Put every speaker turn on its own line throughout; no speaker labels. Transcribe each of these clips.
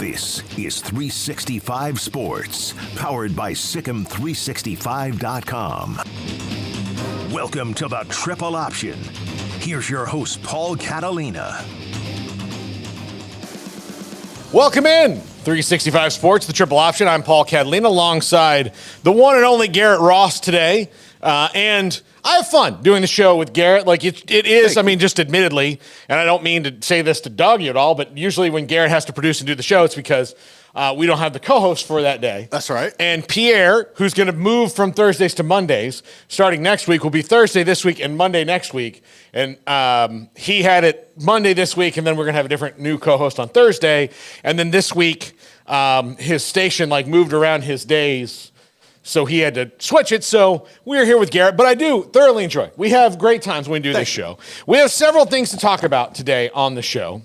This is 365 Sports, powered by Sikkim365.com. Welcome to the Triple Option. Here's your host, Paul Catalina.
Welcome in, 365 Sports, the Triple Option. I'm Paul Catalina alongside the one and only Garrett Ross today. And I have fun doing the show with Garrett. Like it is, I mean, just admittedly, and I don't mean to say this to dog you at all, but usually when Garrett has to produce and do the show, it's because we don't have the co-host for that day.
That's right.
And Pierre, who's going to move from Thursdays to Mondays, starting next week, will be Thursday this week and Monday next week. And he had it Monday this week, and then we're going to have a different new co-host on Thursday. And then this week, his station moved around his days, so he had to switch it. So we're here with Garrett, but I do thoroughly enjoy it. We have great times when we do this show. We have several things to talk about today on the show.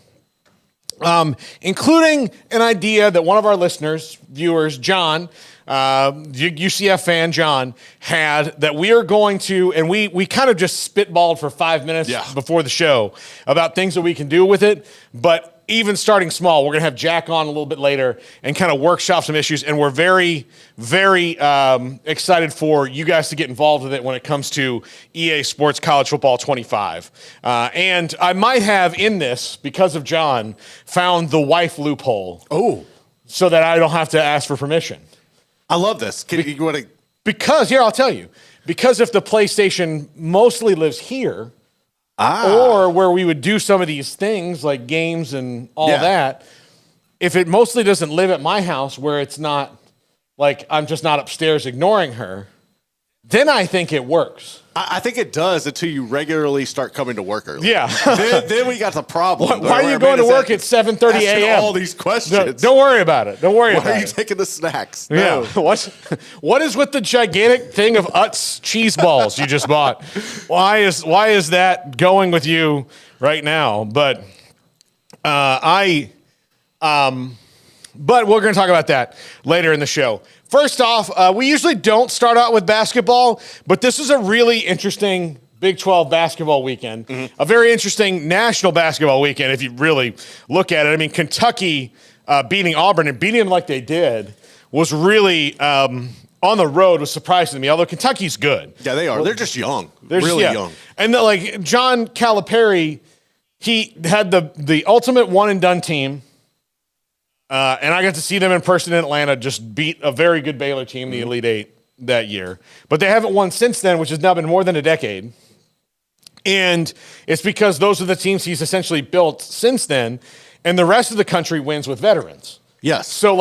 Including an idea that one of our listeners, viewers, John, UCF fan John, had that we are going to, and we kind of just spitballed for 5 minutes before the show about things that we can do with it. But even starting small, we're going to have Jack on a little bit later and kind of workshop some issues. And we're very, very excited for you guys to get involved with it when it comes to EA Sports College Football 25. And I might have in this, because of John, found the wife loophole.
Oh.
So that I don't have to ask for permission.
I love this. You want to?
Because, here, I'll tell you. Because if the PlayStation mostly lives here, or where we would do some of these things like games and all that, if it mostly doesn't live at my house where it's not like I'm just not upstairs ignoring her, then I think it works.
I think it does until you regularly start coming to work early.
Yeah.
then we got the problem.
Why are you going to work at 7:30 a.m.?
All these questions.
No, don't worry about it. Don't worry about it.
Why are you taking the snacks?
Yeah.
No.
What is with the gigantic thing of Utz cheese balls you just bought? Why is that going with you right now? But but we're going to talk about that later in the show. First off, we usually don't start out with basketball, but this is a really interesting Big 12 basketball weekend, a very interesting national basketball weekend if you really look at it. I mean, Kentucky beating Auburn and beating them like they did was really, on the road, was surprising to me, although Kentucky's good.
Yeah, they are. They're just young. They're really young.
And John Calipari, he had the ultimate one-and-done team. And I got to see them in person in Atlanta just beat a very good Baylor team, the Elite Eight, that year. But they haven't won since then, which has now been more than a decade. And it's because those are the teams he's essentially built since then. And the rest of the country wins with veterans.
Yes.
So,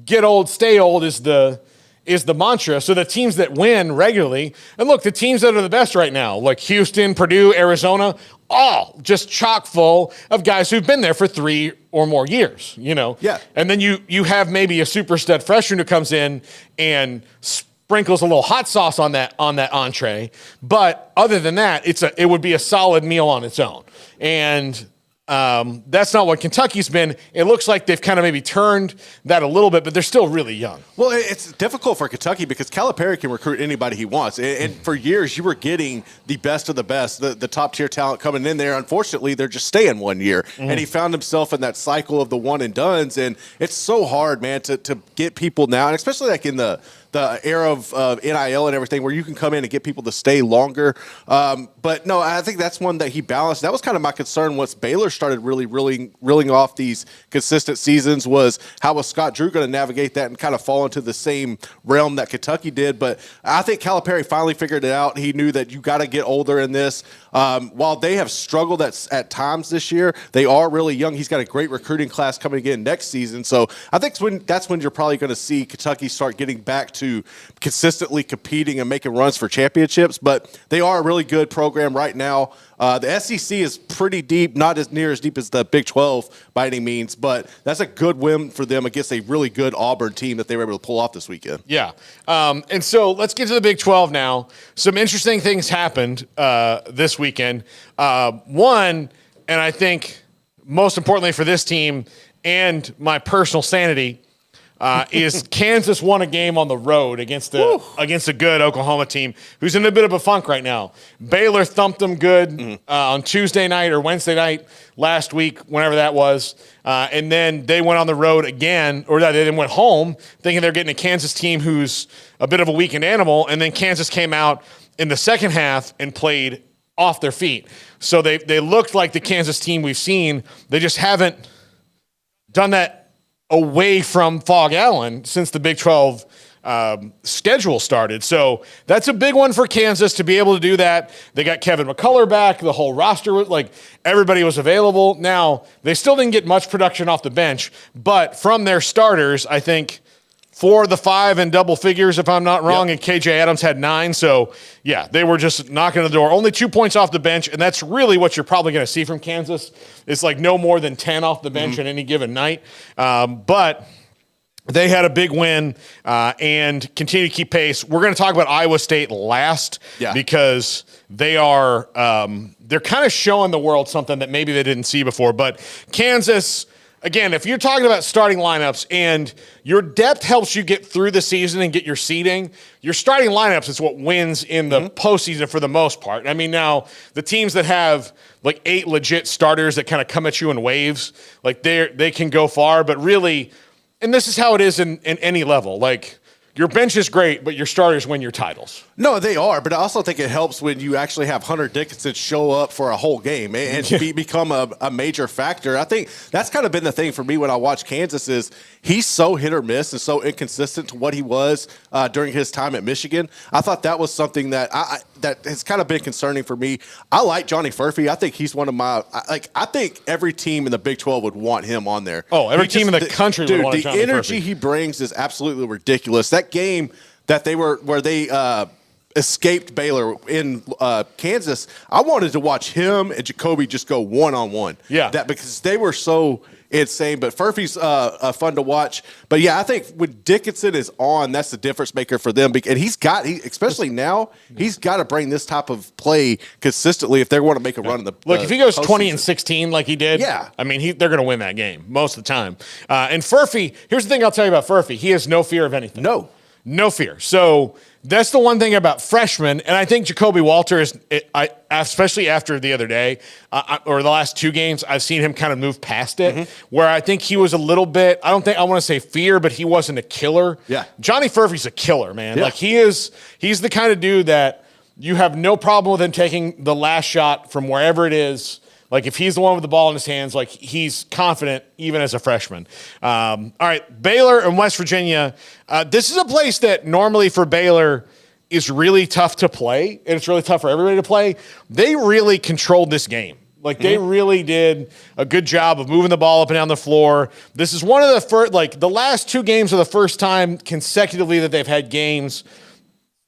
get old, stay old is the mantra. So the teams that win regularly, and look, the teams that are the best right now, like Houston, Purdue, Arizona, all just chock full of guys who've been there for 3 or more years,
Yeah.
And then you have maybe a super stud freshman who comes in and sprinkles a little hot sauce on that entree. But other than that, it would be a solid meal on its own. And that's not what Kentucky's been. It looks like they've kind of maybe turned that a little bit, but they're still really young.
Well, it's difficult for Kentucky because Calipari can recruit anybody he wants. And for years, you were getting the best of the best, the top-tier talent coming in there. Unfortunately, they're just staying 1 year. And he found himself in that cycle of the one-and-dones. And it's so hard, man, to get people now, and especially in the era of NIL and everything where you can come in and get people to stay longer. But no, I think that's one that he balanced. That was kind of my concern once Baylor started really reeling off these consistent seasons, was how was Scott Drew going to navigate that and kind of fall into the same realm that Kentucky did. But I think Calipari finally figured it out. He knew that you got to get older in this. While they have struggled at times this year, they are really young. He's got a great recruiting class coming again next season. So I think that's when you're probably going to see Kentucky start getting back to consistently competing and making runs for championships. But they are a really good program right now. The SEC is pretty deep, not as near as deep as the Big 12 by any means, but that's a good win for them against a really good Auburn team that they were able to pull off this weekend.
Yeah. And so let's get to the Big 12 now. Some interesting things happened this weekend. One, and I think most importantly for this team and my personal sanity, is Kansas won a game on the road against a good Oklahoma team who's in a bit of a funk right now. Baylor thumped them good on Tuesday night or Wednesday night last week, whenever that was. And then they went on the road again, or they then went home thinking they're getting a Kansas team who's a bit of a weakened animal. And then Kansas came out in the second half and played off their feet. So they looked like the Kansas team we've seen. They just haven't done that away from Fog Allen since the Big 12 schedule started. So that's a big one for Kansas to be able to do that. They got Kevin McCullough back. The whole roster was everybody was available. Now, they still didn't get much production off the bench, but from their starters, I think 4 of the 5 in double figures, if I'm not wrong, and KJ Adams had 9. So, yeah, they were just knocking on the door. Only 2 points off the bench, and that's really what you're probably going to see from Kansas. It's no more than 10 off the bench on any given night. But they had a big win and continue to keep pace. We're going to talk about Iowa State last because they are they're kind of showing the world something that maybe they didn't see before. But Kansas – again, if you're talking about starting lineups and your depth helps you get through the season and get your seeding, your starting lineups is what wins in the postseason for the most part. I mean, now the teams that have 8 legit starters that kind of come at you in waves, they can go far. But really, and this is how it is in any level, your bench is great, but your starters win your titles.
No, they are, but I also think it helps when you actually have Hunter Dickinson show up for a whole game and become a major factor. I think that's kind of been the thing for me when I watch Kansas is he's so hit or miss and so inconsistent to what he was during his time at Michigan. I thought that was something that that has kind of been concerning for me. I like Johnny Furphy. I think he's one of my I think every team in the Big 12 would want him on there.
Oh, every team in the country would want Johnny Furphy.
The energy he brings is absolutely ridiculous. That game that they escaped Baylor in Kansas, I wanted to watch him and Jacoby just go one-on-one. Yeah. Because they were so insane. But Furphy's fun to watch. But, yeah, I think when Dickinson is on, that's the difference maker for them. And especially now, he's got to bring this type of play consistently if they want to make a run in the
Look, if he goes 20-16 like he did, I mean, they're going to win that game most of the time. And Furphy, here's the thing I'll tell you about Furphy. He has no fear of anything. No fear. So that's the one thing about freshmen, and I think Jacoby Walter especially after the other day or the last 2 games, I've seen him kind of move past it. Where I think he was a little bit. I want to say fear, but he wasn't a killer. Yeah, Johnny Furphy's a killer, man. Yeah. He's the kind of dude that you have no problem with him taking the last shot from wherever it is. If he's the one with the ball in his hands, he's confident even as a freshman. All right, Baylor and West Virginia. This is a place that normally for Baylor is really tough to play, and it's really tough for everybody to play. They really controlled this game. They really did a good job of moving the ball up and down the floor. This is one of the first, the last 2 games are the first time consecutively that they've had games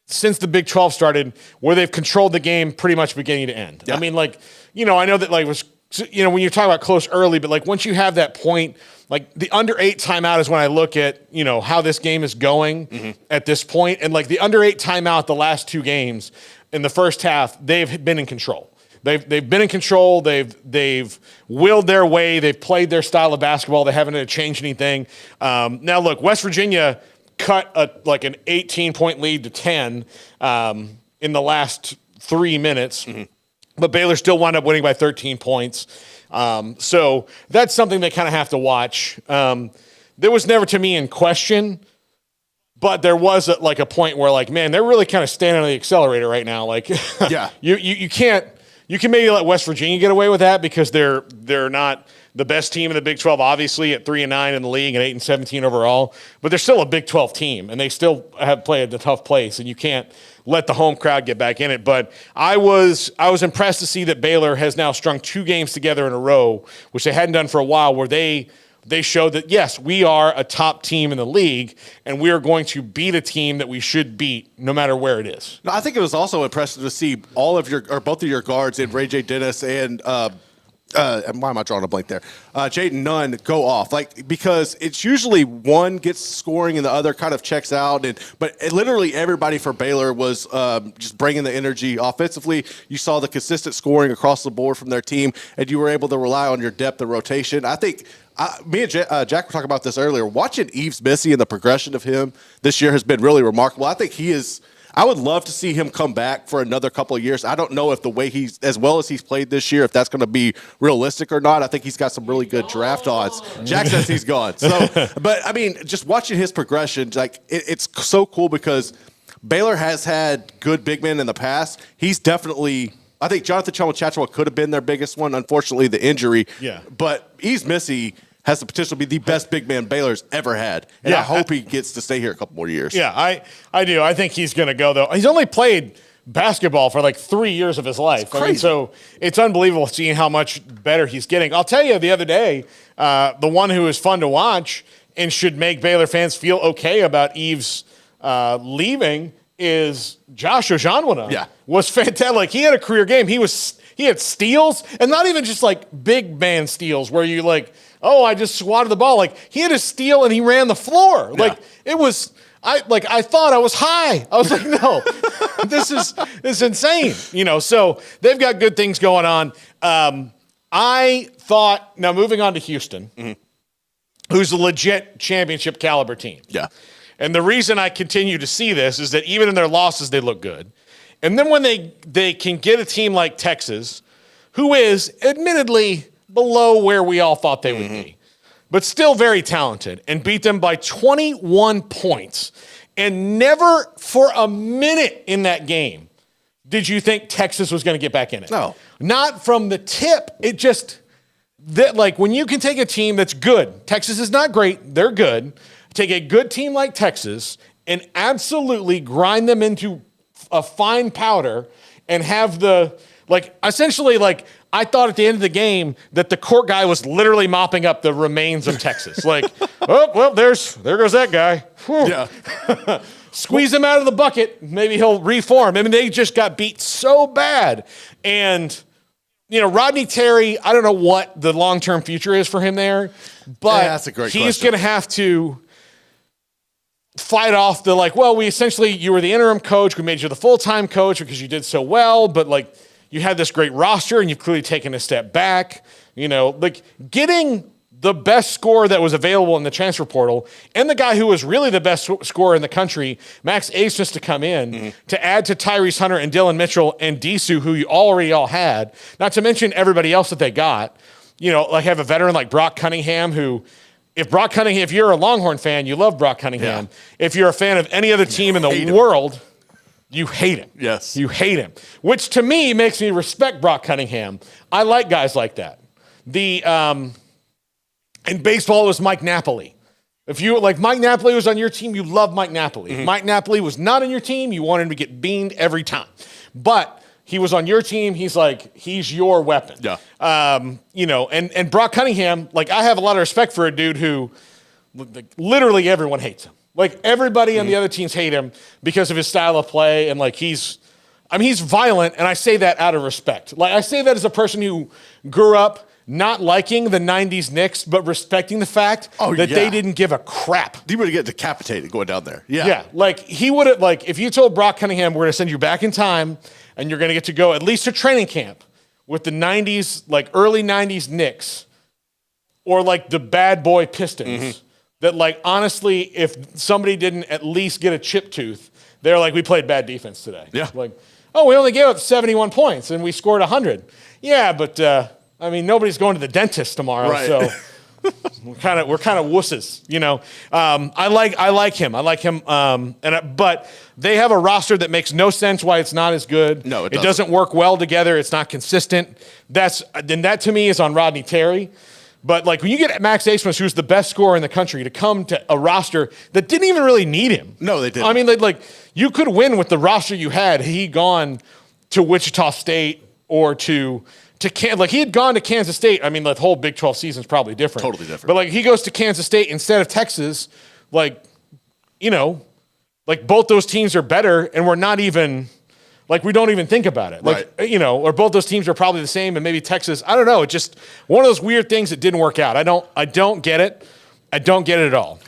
since the Big 12 started where they've controlled the game pretty much beginning to end. Yeah. I mean, I know that was, when you're talking about close early, but once you have that point, the under 8 timeout is when I look at, how this game is going at this point. And the under 8 timeout, the last 2 games in the first half, they've been in control. They've been in control. They've willed their way. They've played their style of basketball. They haven't had to change anything. Now look, West Virginia cut an 18-point lead to 10 in the last 3 minutes. But Baylor still wound up winning by 13 points. So that's something they kind of have to watch. There was never, to me, in question, but there was a point where, man, they're really kind of standing on the accelerator right now. You can't – you can maybe let West Virginia get away with that because they're not the best team in the Big 12, obviously, at 3-9 in the league and 8-17 overall. But they're still a Big 12 team, and they still have played a tough place, and you can't let the home crowd get back in it. But I was impressed to see that Baylor has now strung 2 games together in a row, which they hadn't done for a while, where they showed that, yes, we are a top team in the league, and we are going to beat a team that we should beat no matter where it is.
No, I think it was also impressive to see both of your guards in Ray J. Dennis and why am I drawing a blank there? Jaden Nunn go off, because it's usually one gets scoring and the other kind of checks out. But literally everybody for Baylor was just bringing the energy offensively. You saw the consistent scoring across the board from their team, and you were able to rely on your depth of rotation. I think me and Jack were talking about this earlier. Watching Yves Missy and the progression of him this year has been really remarkable. I think he is. I would love to see him come back for another couple of years. I don't know if the way he's, as well as he's played this year, if that's going to be realistic or not. I think he's got some really good draft odds. Jack says he's gone. So, but I mean, just watching his progression, it's so cool because Baylor has had good big men in the past. He's definitely, I think Jonathan Chuma could have been their biggest one. Unfortunately, the injury. Yeah. But Yves Missy has the potential to be the best big man Baylor's ever had. And I hope he gets to stay here a couple more years.
Yeah, I do. I think he's going to go, though. He's only played basketball for 3 years of his life. It's crazy. So it's unbelievable seeing how much better he's getting. I'll tell you, the other day, the one who is fun to watch and should make Baylor fans feel okay about Yves leaving is Josh Ojanwuna. Yeah. Was fantastic. He had a career game. He had steals, and not even just big man steals where you I just swatted the ball. He had a steal and he ran the floor. It was, I thought I was high. I was like, no, this is insane. So they've got good things going on. I thought, now moving on to Houston, who's a legit championship caliber team.
Yeah.
And the reason I continue to see this is that even in their losses, they look good. And then when they can get a team like Texas, who is admittedly below where we all thought they would be, but still very talented, and beat them by 21 points. And never for a minute in that game did you think Texas was going to get back in it.
No.
Not from the tip. It just, when you can take a team that's good, Texas is not great, they're good, take a good team like Texas and absolutely grind them into a fine powder and have essentially I thought at the end of the game that the court guy was literally mopping up the remains of Texas. There goes that guy. Whew. Yeah. Squeeze him out of the bucket. Maybe he'll reform. I mean, they just got beat so bad. And, Rodney Terry, I don't know what the long-term future is for him there, but
that's a great
he's going to have to fight off the you were the interim coach. We made you the full-time coach because you did so well, but you had this great roster and you've clearly taken a step back. Getting the best scorer that was available in the transfer portal and the guy who was really the best scorer in the country, Max Abmas, to come in to add to Tyrese Hunter and Dylan Mitchell and Disu, who you already all had, not to mention everybody else that they got. Have a veteran like Brock Cunningham who, if you're a Longhorn fan, you love Brock Cunningham. Yeah. If you're a fan of any other team in the world, you hate him.
Yes.
You hate him, which to me makes me respect Brock Cunningham. I like guys like that. In baseball, it was Mike Napoli. If Mike Napoli was on your team, you love Mike Napoli. If Mike Napoli was not on your team, you want him to get beamed every time. But he was on your team, he's your weapon. Yeah. And Brock Cunningham, I have a lot of respect for a dude who literally everyone hates him. Everybody on the other teams hate him because of his style of play, and he's violent, and I say that out of respect. I say that as a person who grew up not liking the 90s Knicks, but respecting the fact that they didn't give a crap.
He would get decapitated going down there. Yeah.
Yeah, he would have, if you told Brock Cunningham, we're going to send you back in time, and you're going to get to go at least to training camp with the 90s, early 90s Knicks, or the bad boy Pistons, that honestly, if somebody didn't at least get a chip tooth, they're we played bad defense today. Yeah. We only gave up 71 points and we scored 100. Yeah, but nobody's going to the dentist tomorrow, right. So we're kind of wusses, I like him. But they have a roster that makes no sense why it's not as good.
No, it
doesn't work well together. It's not consistent. That to me is on Rodney Terry. But when you get Max Abmas, who's the best scorer in the country, to come to a roster that didn't even really need him.
No, they didn't.
I mean, you could win with the roster you had. He gone to Wichita State or to he had gone to Kansas State. I mean, the whole Big 12 season is probably different.
Totally different.
But he goes to Kansas State instead of Texas. Both those teams are better, and we're not even like we don't even think about it. Like,
right.
Or both those teams are probably the same, and maybe Texas, I don't know. It's just one of those weird things that didn't work out. I don't get it. I don't get it at all.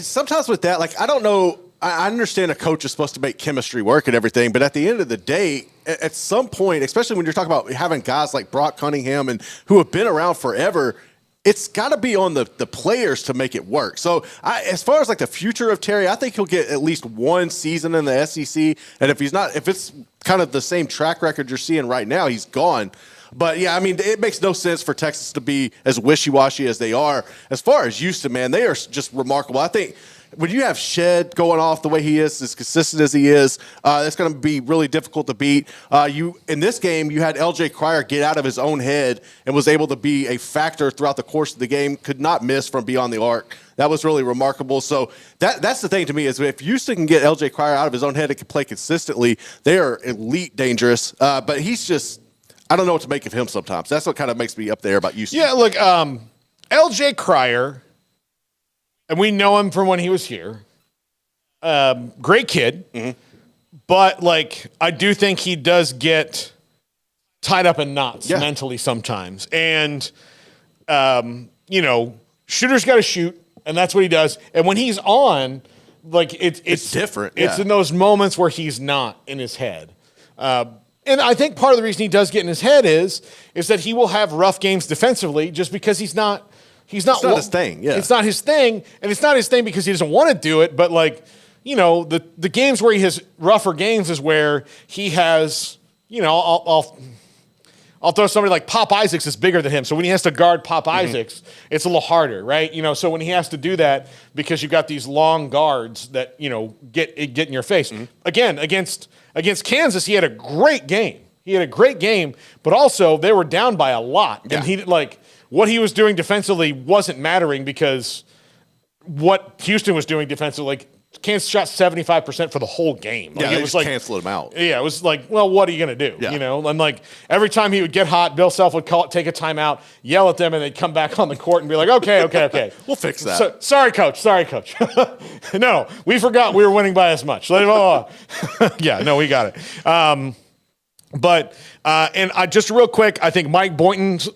Sometimes with that, like, I don't know. I understand a coach is supposed to make chemistry work and everything, but at the end of the day, at some point, especially when you're talking about having guys like Brock Cunningham and who have been around forever, it's got to be on the players to make it work. So as far as like the future of Terry, I think he'll get at least one season in the SEC. And if it's kind of the same track record you're seeing right now, he's gone. But yeah, I mean, it makes no sense for Texas to be as wishy-washy as they are. As far as Houston, man, they are just remarkable. I think when you have Shed going off the way he is, as consistent as he is, it's going to be really difficult to beat. In this game, you had LJ Cryer get out of his own head and was able to be a factor throughout the course of the game, could not miss from beyond the arc. That was really remarkable. So that's the thing to me is if Houston can get LJ Cryer out of his own head and can play consistently, they are elite dangerous. But he's just, I don't know what to make of him sometimes. That's what kind of makes me up there about Houston.
Yeah, look, LJ Cryer, and we know him from when he was here. Great kid. Mm-hmm. But, like, I do think he does get tied up in knots mentally sometimes. And, shooter's got to shoot, and that's what he does. And when he's on, like, it's
different.
It's in those moments where he's not in his head. And I think part of the reason he does get in his head is that he will have rough games defensively just because he's not
his thing. Yeah.
It's not his thing. And it's not his thing because he doesn't want to do it. But, like, the games where he has rougher games is where he has, I'll throw somebody like Pop Isaacs is bigger than him. So when he has to guard Pop Isaacs, it's a little harder, right? So when he has to do that because you've got these long guards that, get in your face. Mm-hmm. Again, against Kansas, he had a great game. But also they were down by a lot. Yeah. And what he was doing defensively wasn't mattering because what Houston was doing defensively, Kansas shot 75% for the whole game.
It was like canceling them out.
Yeah, it was like, well, what are you going to do?
Yeah.
And like every time he would get hot, Bill Self would take a timeout, yell at them, and they'd come back on the court and be like, okay.
We'll fix that.
Sorry, coach. No, we forgot we were winning by as much. Yeah, no, we got it. Just real quick, I think Mike Boynton's,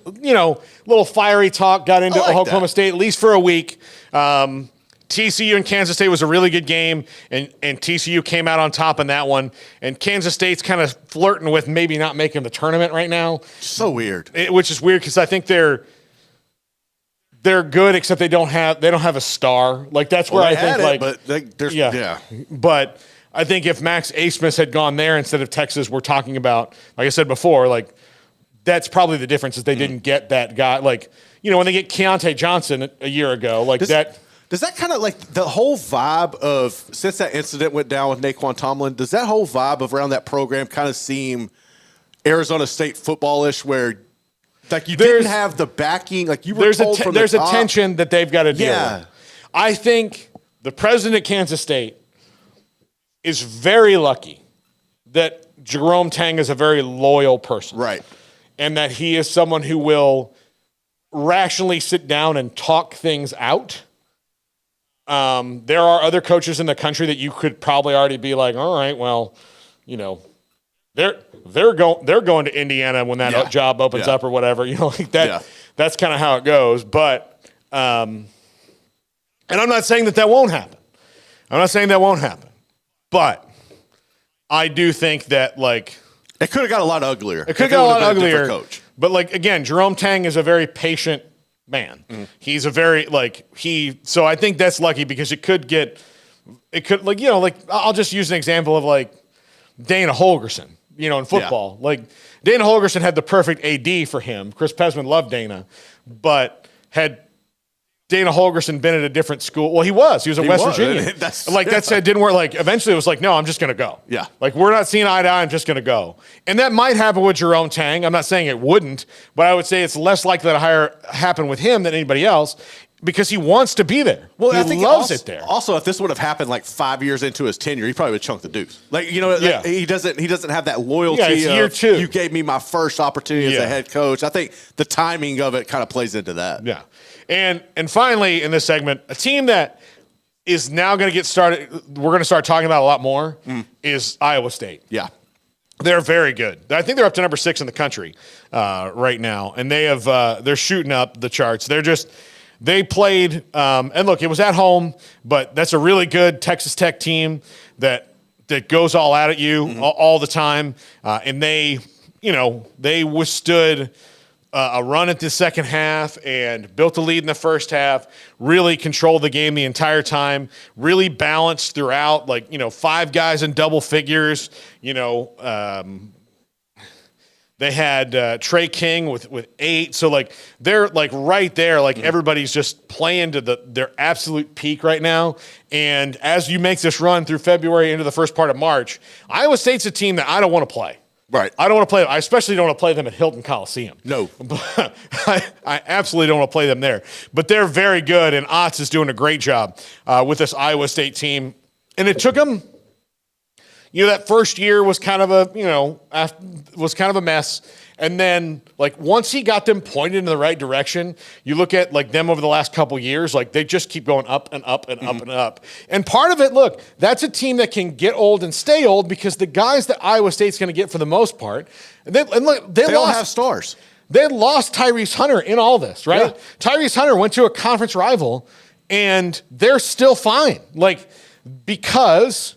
little fiery talk got into Oklahoma State, at least for a week. TCU and Kansas State was a really good game, and TCU came out on top in that one. And Kansas State's kind of flirting with maybe not making the tournament right now.
So weird.
Which is weird because I think they're good, except they don't have a star. Like that's where I think But I think if Max Abmas had gone there instead of Texas, we're talking about, like I said before, like that's probably the difference is they didn't get that guy. Like, when they get Keontae Johnson a year ago, like that.
Does that kind of like the whole vibe of, since that incident went down with Naquan Tomlin, does that whole vibe of around that program kind of seem Arizona State football-ish where like you didn't have the backing, like you were told from the top?
There's a tension that they've got to deal with. I think the president of Kansas State is very lucky that Jerome Tang is a very loyal person.
Right.
And that he is someone who will rationally sit down and talk things out. There are other coaches in the country that you could probably already be like, all right, well, they're going to Indiana when that job opens up or whatever, like that. Yeah. That's kind of how it goes. But, and I'm not saying that won't happen. But I do think that like
it could have got a lot uglier.
It could have got a lot uglier. Coach. But like again, Jerome Tang is a very patient man. Mm-hmm. He's a very so I think that's lucky because it could I'll just use an example of like Dana Holgerson, in football. Yeah. Like Dana Holgerson had the perfect AD for him. Chris Pesman loved Dana, but had Dana Holgerson been at a different school? Well, he was at West Virginia. That said, didn't work. Like eventually it was like, no, I'm just going to go.
Yeah.
Like we're not seeing eye to eye. I'm just going to go. And that might happen with Jerome Tang. I'm not saying it wouldn't, but I would say it's less likely to happen with him than anybody else because he wants to be there. Well, I think he loves it there.
Also, if this would have happened like 5 years into his tenure, he probably would chunked the deuce. Like, he doesn't have that loyalty.
It's year two.
You gave me my first opportunity as a head coach. I think the timing of it kind of plays into that.
Yeah. And finally, in this segment, a team that is now going to get started, we're going to start talking about a lot more, is Iowa State.
Yeah.
They're very good. I think they're up to number 6 in the country right now, and they're shooting up the charts. They played, and look, it was at home, but that's a really good Texas Tech team that goes all out at you all the time, and they withstood a run at the second half and built a lead in the first half, really controlled the game the entire time, really balanced throughout, 5 guys in double figures, they had Trey King with 8. So, they're, right there. Everybody's just playing to their absolute peak right now. And as you make this run through February into the first part of March, Iowa State's a team that I don't want to play.
Right.
I don't want to play them. I especially don't want to play them at Hilton Coliseum.
No.
I absolutely don't want to play them there. But they're very good, and Otts is doing a great job with this Iowa State team. And it took them, that first year was kind of a mess. And then, once he got them pointed in the right direction, you look at, them over the last couple years, they just keep going up and up and up and up. And part of it, look, that's a team that can get old and stay old because the guys that Iowa State's going to get for the most part, they
all have stars.
They lost Tyrese Hunter in all this, right? Yeah. Tyrese Hunter went to a conference rival, and they're still fine. Because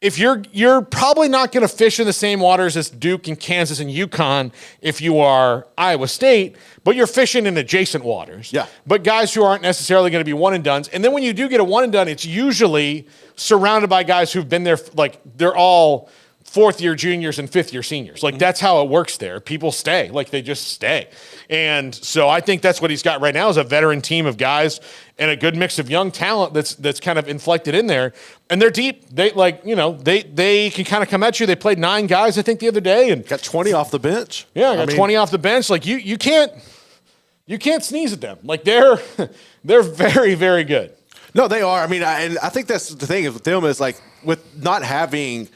if you're probably not going to fish in the same waters as Duke and Kansas and UConn if you are Iowa State, but you're fishing in adjacent waters.
Yeah.
But guys who aren't necessarily going to be one and dones. And then when you do get a one and done, it's usually surrounded by guys who've been there, they're all fourth-year juniors and fifth-year seniors. That's how it works there. People stay. They just stay. And so I think that's what he's got right now is a veteran team of guys and a good mix of young talent that's kind of inflected in there. And they're deep. They they can kind of come at you. They played 9 guys, I think, the other day. And
got 20 off the bench.
Yeah, got 20 off the bench. You can't sneeze at them. They're very, very good.
No, they are. And I think that's the thing with them is with not having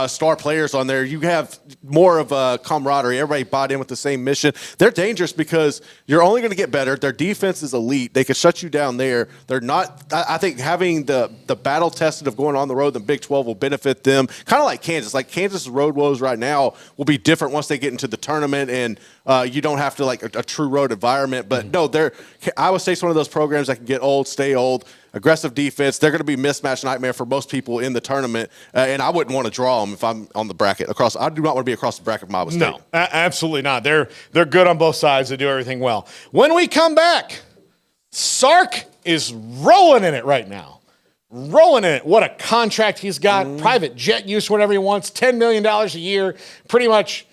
star players on there, you have more of a camaraderie. Everybody bought in with the same mission. They're dangerous because you're only going to get better. Their defense is elite. They can shut you down there. They're not. I think having the battle tested of going on the road in the Big 12 will benefit them. Kind of like Kansas. Kansas' road woes right now will be different once they get into the tournament and you don't have to a true road environment. But no, Iowa State's one of those programs that can get old, stay old. Aggressive defense. They're going to be mismatch nightmare for most people in the tournament, and I wouldn't want to draw them if I'm on the bracket. I do not want to be across the bracket from Iowa State.
No, absolutely not. They're good on both sides. They do everything well. When we come back, Sark is rolling in it right now. Rolling in it. What a contract he's got. Private jet use, whatever he wants. $10 million a year. Pretty much,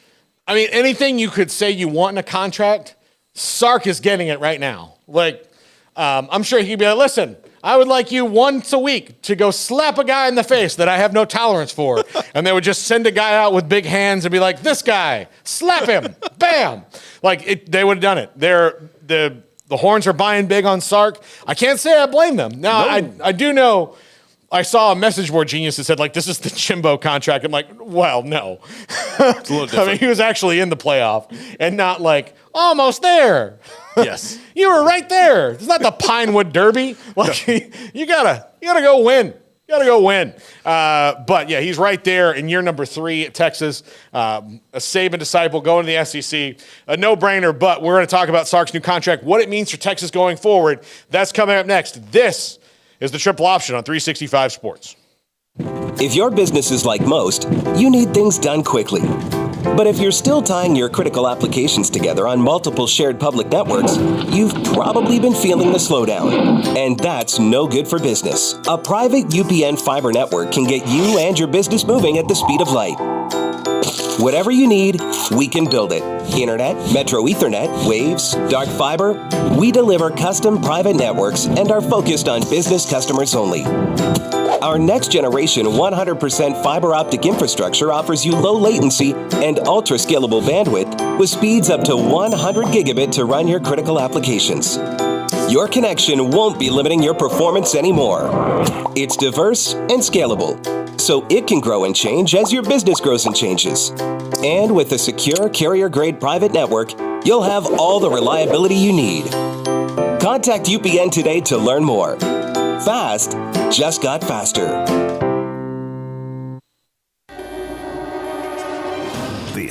anything you could say you want in a contract, Sark is getting it right now. I'm sure he could be like, listen, I would like you once a week to go slap a guy in the face that I have no tolerance for. And they would just send a guy out with big hands and be like, this guy, slap him, bam. They would have done it. The Horns are buying big on Sark. I can't say I blame them. Now, I do know, I saw a message board genius that said, this is the Jimbo contract. I'm like, well, no.
It's a little different.
He was actually in the playoff and not almost there.
Yes.
You were right there. It's not the Pinewood Derby. You gotta go win. You gotta go win. But yeah, he's right there in year number 3 at Texas. A Saban disciple going to the SEC. A no-brainer, but we're going to talk about Sark's new contract, what it means for Texas going forward. That's coming up next. This is the Triple Option on 365 Sports.
If your business is like most, you need things done quickly. But if you're still tying your critical applications together on multiple shared public networks, you've probably been feeling the slowdown. And that's no good for business. A private UPN fiber network can get you and your business moving at the speed of light. Whatever you need, we can build it. Internet, Metro Ethernet, Waves, dark fiber. We deliver custom private networks and are focused on business customers only. Our next generation 100% fiber optic infrastructure offers you low latency and ultra scalable bandwidth with speeds up to 100 gigabit to run your critical applications. Your connection won't be limiting your performance anymore. It's diverse and scalable, so it can grow and change as your business grows and changes. And with a secure carrier-grade private network, you'll have all the reliability you need. Contact UPN today to learn more. Fast just got faster.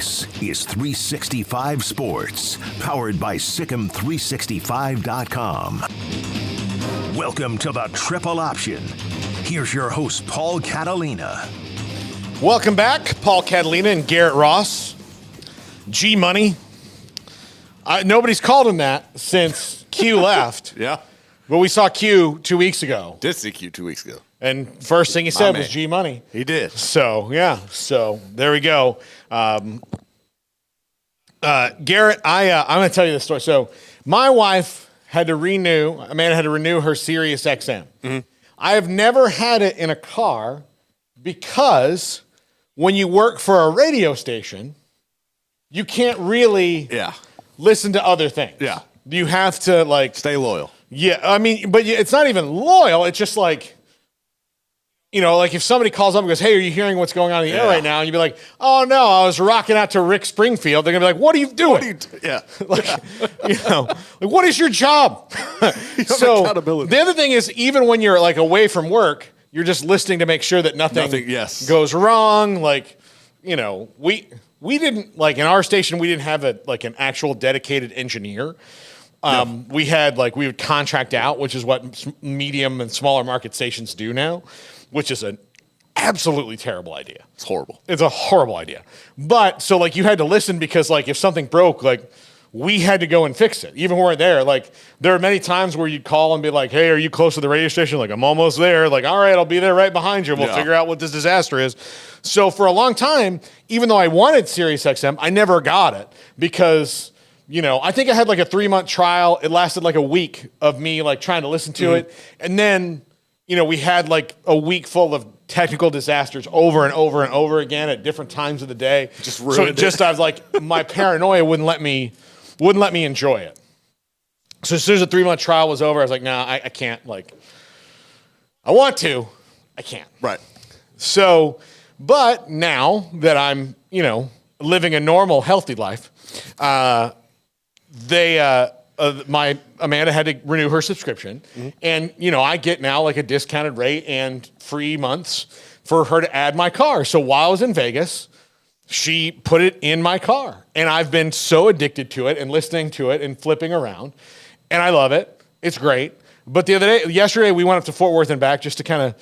This is 365 Sports, powered by Sikkim365.com. Welcome to the Triple Option. Here's your host, Paul Catalina.
Welcome back, Paul Catalina and Garrett Ross. G-Money. Nobody's called him that since Q left.
Yeah.
But we saw Q 2 weeks ago.
Did see Q 2 weeks ago.
And first thing he said was G-Money.
He did.
So, yeah. So, there we go. Garrett, I'm going to tell you this story. So, my wife had to renew her Sirius XM. Mm-hmm. I have never had it in a car because when you work for a radio station, you can't really listen to other things.
Yeah.
You have to,
stay loyal.
Yeah, I mean, but it's not even loyal. It's just if somebody calls up and goes, "Hey, are you hearing what's going on in the air right now?" And you'd be like, "Oh no, I was rocking out to Rick Springfield." They're gonna be like, "What are you doing?" What is your job? So the other thing is, even when you're away from work, you're just listening to make sure that nothing goes wrong. We didn't in our station, we didn't have an actual dedicated engineer. We would contract out, which is what medium and smaller market stations do now, which is an absolutely terrible idea.
It's horrible.
It's a horrible idea. But so you had to listen because if something broke, we had to go and fix it. Even when we're there, there are many times where you'd call and be like, "Hey, are you close to the radio station?" I'm almost there. All right, I'll be there right behind you. We'll figure out what this disaster is. So for a long time, even though I wanted Sirius XM, I never got it because I think I had a 3-month trial. It lasted a week of me trying to listen to it. And then, we had a week full of technical disasters over and over and over again at different times of the day.
Just ruined it.
I was my paranoia wouldn't let me enjoy it. So as soon as the 3-month trial was over, I was like, "No, I can't. I want to, I can't."
Right.
So, but now that I'm, living a normal, healthy life, my Amanda had to renew her subscription, and I get now a discounted rate and free months for her to add my car. So while I was in Vegas, she put it in my car, and I've been so addicted to it and listening to it and flipping around, and I love it. It's great. But yesterday we went up to Fort Worth and back just to kind of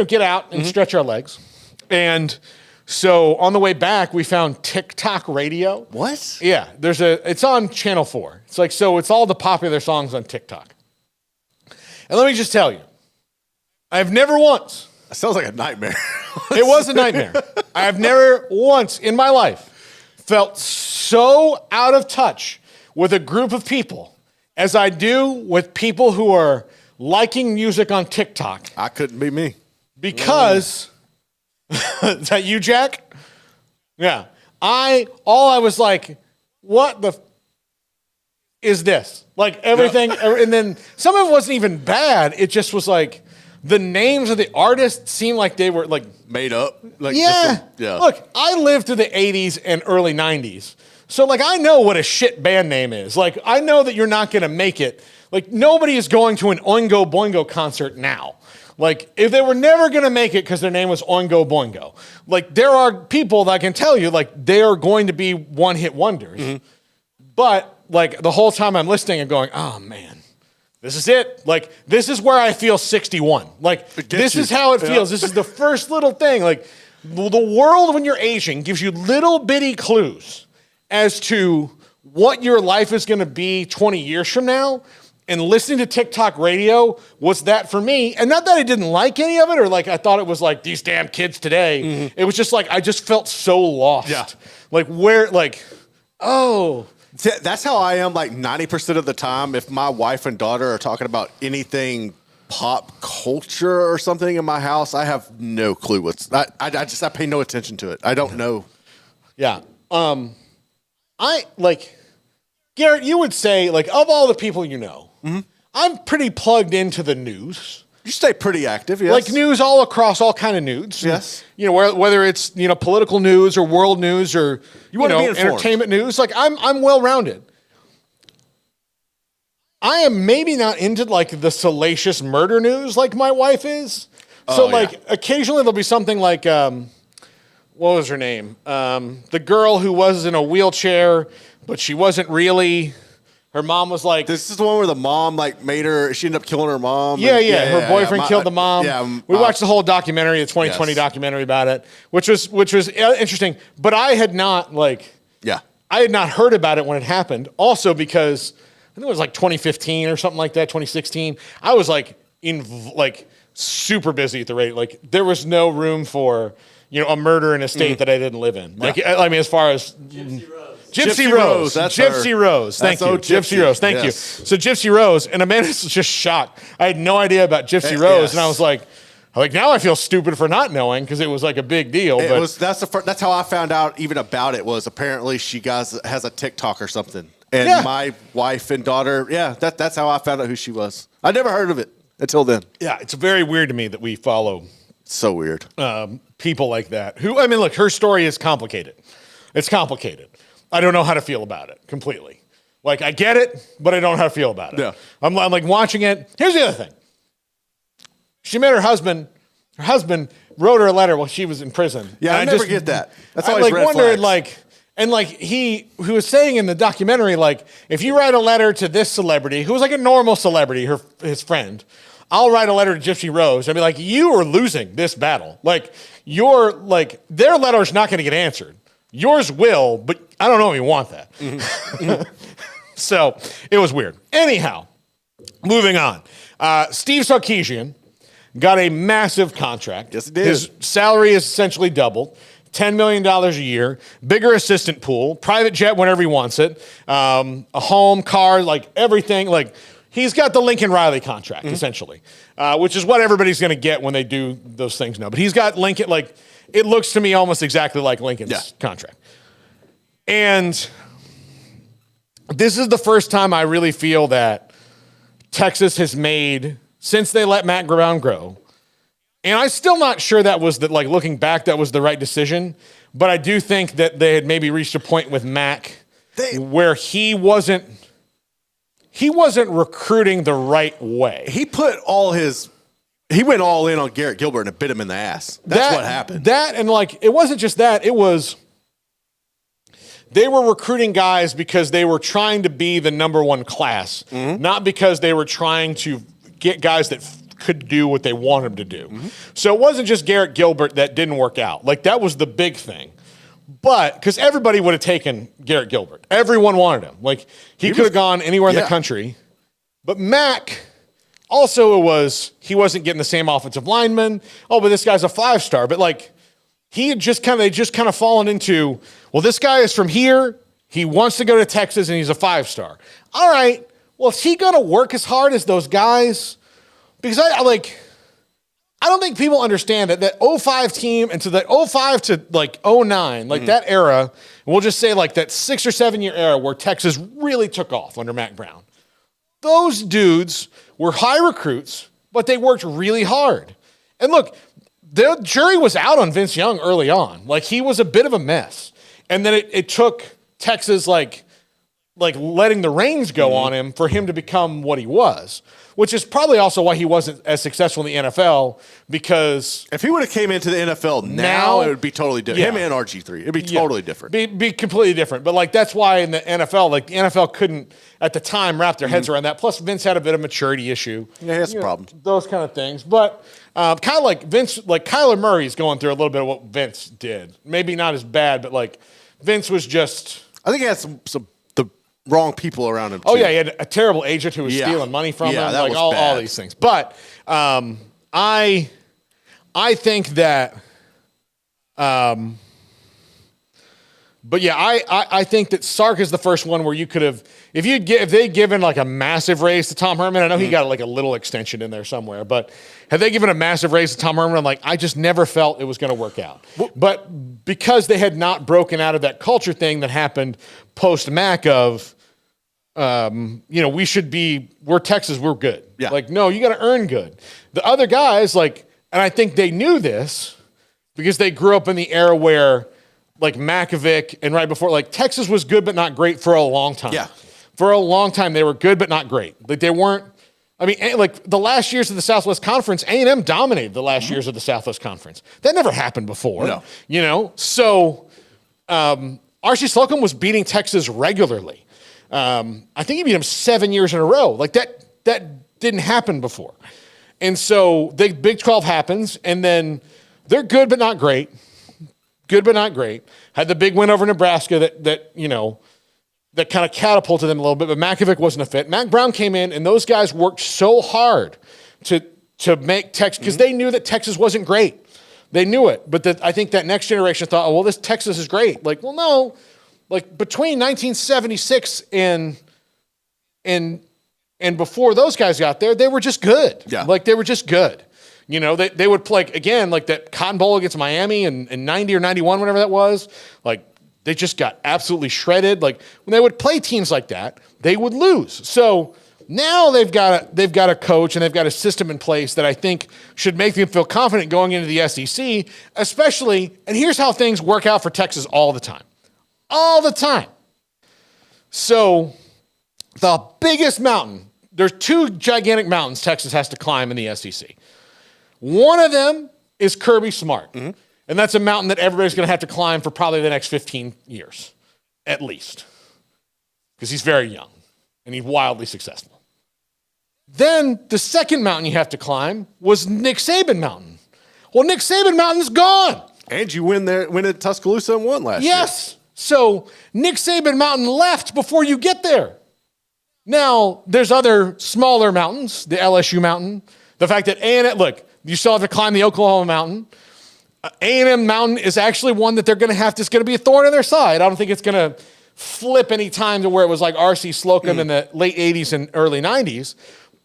get out and stretch our legs, and so on the way back, we found TikTok radio.
What?
Yeah, it's on Channel 4. It's it's all the popular songs on TikTok. And let me just tell you, I've never once.
That sounds like a nightmare.
It was a nightmare. I have never once in my life felt so out of touch with a group of people as I do with people who are liking music on TikTok.
I couldn't be me.
Because... Is that you, Jack? Yeah. I was like, what the is this? Everything. And then some of it wasn't even bad. It just was the names of the artists seemed like they were
made up.
Yeah. Look, I lived through the 80s and early 90s. So I know what a shit band name is. I know that you're not going to make it. Nobody is going to an Oingo Boingo concert now. If they were never going to make it because their name was Oingo Boingo, there are people that I can tell you, they are going to be one-hit wonders. Mm-hmm. But, the whole time I'm listening and going, "Oh, man, this is it. This is where I feel 61. This is how it feels. This is the first little thing. The world when you're aging gives you little bitty clues as to what your life is going to be 20 years from now. And listening to TikTok radio was that for me. And not that I didn't like any of it or I thought it was these damn kids today. Mm-hmm. It was just I just felt so lost.
Yeah.
That's
how I am 90% of the time. If my wife and daughter are talking about anything pop culture or something in my house, I have no clue I pay no attention to it. I don't know.
Yeah. Garrett, you would say, of all the people I'm pretty plugged into the news.
You stay pretty active, yes.
News all across all kind of news.
Yes.
Whether it's, political news or world news or, entertainment news. I'm well-rounded. I am maybe not into, the salacious murder news like my wife is. So, occasionally there'll be something what was her name? The girl who was in a wheelchair, but she wasn't really. Her mom was like...
This is the one where the mom made her... She ended up killing her mom.
Yeah. Her boyfriend killed the mom. We watched the whole documentary, the 2020 documentary about it, which was interesting. But I had not I had not heard about it when it happened. Also because I think it was 2015 or something like that, 2016. I was super busy at the radio. There was no room for a murder in a state that I didn't live in. As far as Gypsy Rose. That's Gypsy Rose. Thank you. Gypsy Rose. Thank you. So Gypsy Rose, and Amanda's just shocked. I had no idea about Gypsy Rose, and I was like, now I feel stupid for not knowing because it was a big deal.
That's how I found out even about it. Was apparently she has a TikTok or something, and my wife and daughter. Yeah, that's how I found out who she was. I never heard of it until then.
Yeah, it's very weird to me that we follow.
So weird.
People like that. Look, her story is complicated. It's complicated. I don't know how to feel about it completely. I get it, but I don't know how to feel about it.
Yeah.
I'm watching it. Here's the other thing. She met her husband. Her husband wrote her a letter while she was in prison.
Yeah, I never get that. That's always red
wondered,
flags.
he was saying in the documentary, if you write a letter to this celebrity, who was a normal celebrity, his friend, I'll write a letter to Gypsy Rose. I'll be like, you are losing this battle. Their letter's not going to get answered. Yours will, but I don't know if you want that. Mm-hmm. So it was weird. Anyhow, moving on. Steve Sarkisian got a massive contract.
Yes, he did.
His salary is essentially doubled. $10 million a year, bigger assistant pool, private jet whenever he wants it, a home, car, everything. He's got the Lincoln Riley contract, essentially, which is what everybody's going to get when they do those things now. But he's got Lincoln, it looks to me almost exactly like Lincoln's contract. And this is the first time I really feel that Texas has made, since they let Matt Brown grow, and I'm still not sure that was looking back, that was the right decision. But I do think that they had maybe reached a point with Mac where he wasn't recruiting the right way.
He went all in on Garrett Gilbert and it bit him in the ass. That's what happened.
It wasn't just that. It was they were recruiting guys because they were trying to be the number one class, not because they were trying to get guys that could do what they wanted them to do. Mm-hmm. So it wasn't just Garrett Gilbert that didn't work out. That was the big thing. But because everybody would have taken Garrett Gilbert. Everyone wanted him. He could have gone anywhere in the country. But Mac, also he wasn't getting the same offensive lineman. Oh, but this guy's a 5-star. But they just kind of fallen into, well, this guy is from here. He wants to go to Texas and he's a 5-star. All right. Well, is he going to work as hard as those guys? Because I don't think people understand that 05 team and to that 05 to 09, that era, we'll just say that 6 or 7 year era where Texas really took off under Mac Brown. Those dudes were high recruits, but they worked really hard. And look, the jury was out on Vince Young early on. He was a bit of a mess. And then it took Texas letting the reins go on him for him to become what he was. Which is probably also why he wasn't as successful in the NFL, because
if he would have came into the NFL now, it would be totally different. Him and RG3, it'd be totally different.
Be completely different. But that's why in the NFL, the NFL couldn't at the time wrap their heads around that. Plus, Vince had a bit of maturity issue.
Yeah, he has a problem.
Those kind of things. But kind of like Vince, Kyler Murray's going through a little bit of what Vince did. Maybe not as bad, but Vince was just.
I think he had some wrong people around him, too.
Oh, yeah, he had a terrible agent who was stealing money from him.
That was
all these things. But I think that I think that Sark is the first one where you could have, if they'd given a massive raise to Tom Herman, I know he got a little extension in there somewhere, but had they given a massive raise to Tom Herman, I just never felt it was going to work out. But because they had not broken out of that culture thing that happened post-Mac of, we're Texas, we're good.
Yeah.
No, you got to earn good. The other guys, and I think they knew this because they grew up in the era where, Makovic and right before, Texas was good but not great for a long time.
Yeah.
For a long time, they were good but not great. They weren't, I mean, like the last years of the Southwest Conference, A&M dominated the last years of the Southwest Conference. That never happened before.
No.
You know? So R.C. Slocum was beating Texas regularly. I think he beat him 7 years in a row. Like that didn't happen before. And so the Big 12 happens, and then they're good but not great. Good but not great. Had the big win over Nebraska that kind of catapulted them a little bit, but Makovic wasn't a fit. Mack Brown came in, and those guys worked so hard to make Texas, because they knew that Texas wasn't great. They knew it, but I think that next generation thought, oh, well, this Texas is great. Like, well, no. Like, between 1976 and before those guys got there, they were just good.
Yeah.
Like, they were just good. You know, they would play, again, like that Cotton Bowl against Miami in 90 or 91, whatever that was. Like, they just got absolutely shredded. Like, when they would play teams like that, they would lose. So now they've got a coach and they've got a system in place that I think should make them feel confident going into the SEC, especially, and here's how things work out for Texas all the time. All the time. So the biggest mountain, there's two gigantic mountains Texas has to climb in the SEC. One of them is Kirby Smart. Mm-hmm. And that's a mountain that everybody's going to have to climb for probably the next 15 years, at least. Because he's very young and he's wildly successful. Then the second mountain you have to climb was Nick Saban Mountain. Well, Nick Saban Mountain's gone.
And you win at Tuscaloosa and won last year.
Yes. So Nick Saban Mountain left before you get there. Now, there's other smaller mountains, the LSU Mountain. The fact that A&M, look, you still have to climb the Oklahoma Mountain. A&M Mountain is actually one that they're going to have to, it's going to be a thorn in their side. I don't think it's going to flip any time to where it was like R.C. Slocum in the late 80s and early 90s.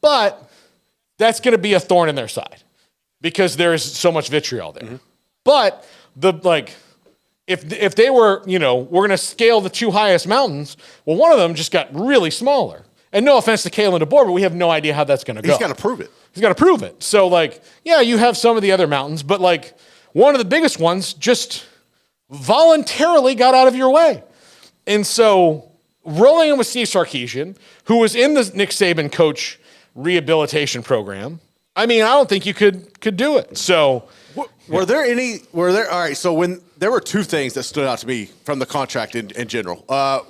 But that's going to be a thorn in their side because there is so much vitriol there. Mm-hmm. But if they were, we're going to scale the two highest mountains, well, one of them just got really smaller. And no offense to Kalen DeBoer, but we have no idea how that's going to go.
He's got to prove it.
He's got to prove it. So, you have some of the other mountains, but, one of the biggest ones just voluntarily got out of your way. And so, rolling in with Steve Sarkisian, who was in the Nick Saban coach rehabilitation program, I mean, I don't think you could do it. So,
all right, so when there were two things that stood out to me from the contract in general.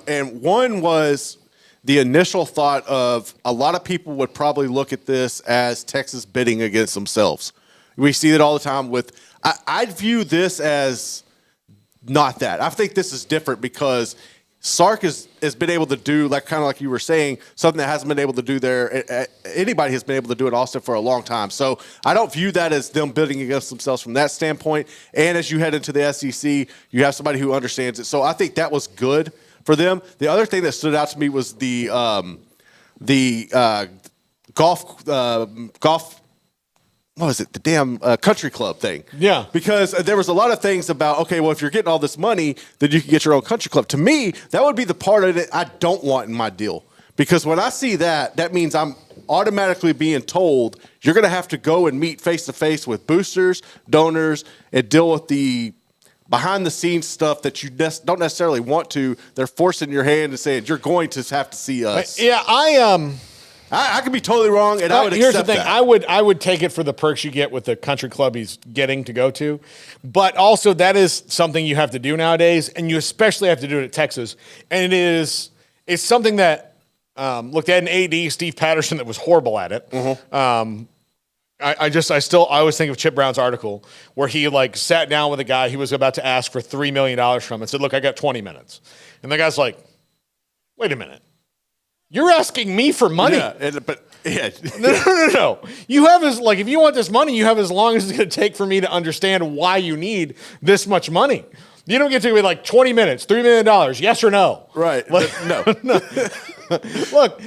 And one was the initial thought of a lot of people would probably look at this as Texas bidding against themselves. We see it all the time with, I view this as not that. I think this is different because Sark has been able to do, kind of like you were saying, something that hasn't been able to do there. Anybody has been able to do at Austin for a long time. So I don't view that as them bidding against themselves from that standpoint. And as you head into the SEC, you have somebody who understands it. So I think that was good for them. The other thing that stood out to me was the golf. What was it? The damn country club thing.
Yeah.
Because there was a lot of things about, okay, well, if you're getting all this money, then you can get your own country club. To me, that would be the part of it I don't want in my deal. Because when I see that means I'm automatically being told you're going to have to go and meet face-to-face with boosters, donors, and deal with the behind-the-scenes stuff that you don't necessarily want to. They're forcing your hand and saying, you're going to have to see us.
Yeah,
I could be totally wrong, and I would
here's
accept
the thing.
that.
I would take it for the perks you get with the country club he's getting to go to. But also that is something you have to do nowadays, and you especially have to do it at Texas. And it's something that, they had an AD, Steve Patterson, that was horrible at it. Mm-hmm. I always think of Chip Brown's article where he sat down with a guy he was about to ask for $3 million from and said, look, I got 20 minutes. And the guy's like, wait a minute. You're asking me for money.
Yeah,
No. You have if you want this money, you have as long as it's going to take for me to understand why you need this much money. You don't get to be 20 minutes, $3 million, yes or no.
Right. No.
Look,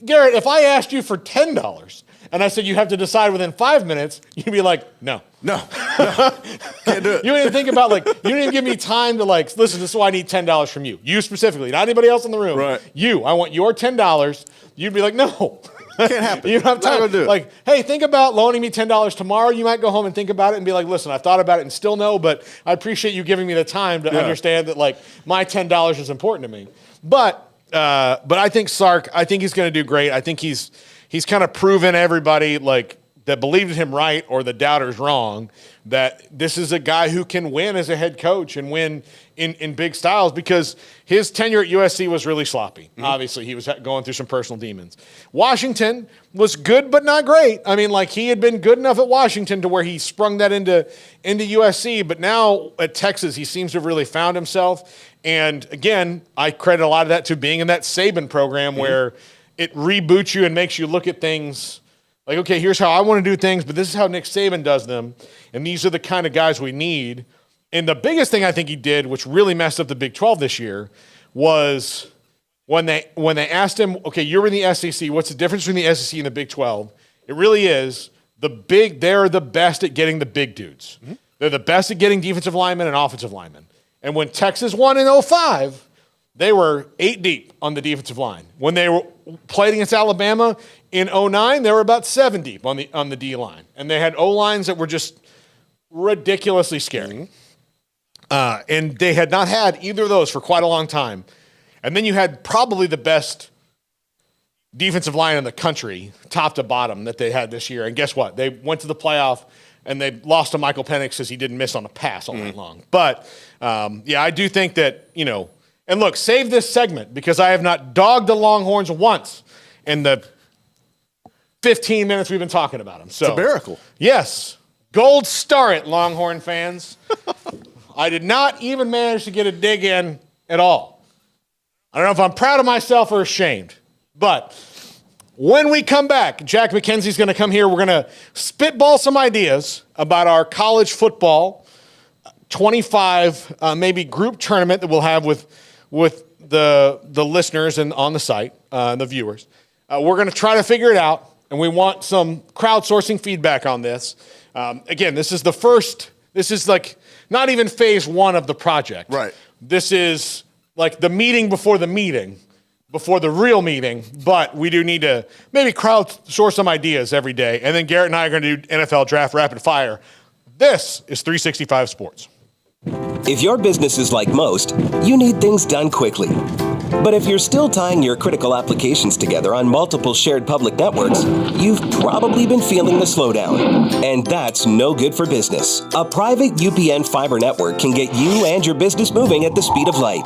Garrett, if I asked you for $10 and I said you have to decide within 5 minutes, you'd be like, no.
Can't do it.
You didn't think about you didn't even give me time to listen, this is why I need $10 from you. You specifically, not anybody else in the room.
Right.
I want your $10. You'd be like, no.
Can't happen.
You don't have time.
Not gonna do it.
Hey, think about loaning me $10 tomorrow. You might go home and think about it and be like, listen, I thought about it and still no, but I appreciate you giving me the time to understand that my $10 is important to me. But I think Sark, I think he's going to do great. I think he's he's kind of proven everybody like that believed in him right or the doubters wrong, that this is a guy who can win as a head coach and win in big styles, because his tenure at USC was really sloppy. Obviously, he was going through some personal demons. Washington was good but not great. I mean, like, he had been good enough at Washington to where he sprung that into USC, but now at Texas, he seems to have really found himself. And again, I credit a lot of that to being in that Saban program where it reboots you and makes you look at things like, okay, here's how I want to do things, but this is how Nick Saban does them, and these are the kind of guys we need. And the biggest thing I think he did, which really messed up the Big 12 this year, was when they asked him, okay, you're in the SEC, what's the difference between the SEC and the Big 12? It really is they're the best at getting the big dudes. They're the best at getting defensive linemen and offensive linemen. And when Texas won in 2005, they were 8 deep on the defensive line. When they played against Alabama in 2009, they were about 7 deep on the D line. And they had O-lines that were just ridiculously scary. And they had not had either of those for quite a long time. And then you had probably the best defensive line in the country, top to bottom, that they had this year. And guess what? They went to the playoff, and they lost to Michael Penix because he didn't miss on a pass all night long. But, I do think that, and look, save this segment because I have not dogged the Longhorns once in the 15 minutes we've been talking about them. So,
it's a miracle.
Yes. Gold star it, Longhorn fans. I did not even manage to get a dig in at all. I don't know if I'm proud of myself or ashamed. But when we come back, Jack McKenzie's going to come here. We're going to spitball some ideas about our college football 25 maybe group tournament that we'll have with the listeners and on the site, the viewers. We're going to try to figure it out, and we want some crowdsourcing feedback on this. Again, this is like not even phase one of the project.
Right.
This is like the meeting before the meeting, before the real meeting, but we do need to maybe crowdsource some ideas every day. And then Garrett and I are going to do NFL Draft Rapid Fire. This is 365 Sports.
If your business is like most, you need things done quickly. But if you're still tying your critical applications together on multiple shared public networks, you've probably been feeling the slowdown. And that's no good for business. A private UPN fiber network can get you and your business moving at the speed of light.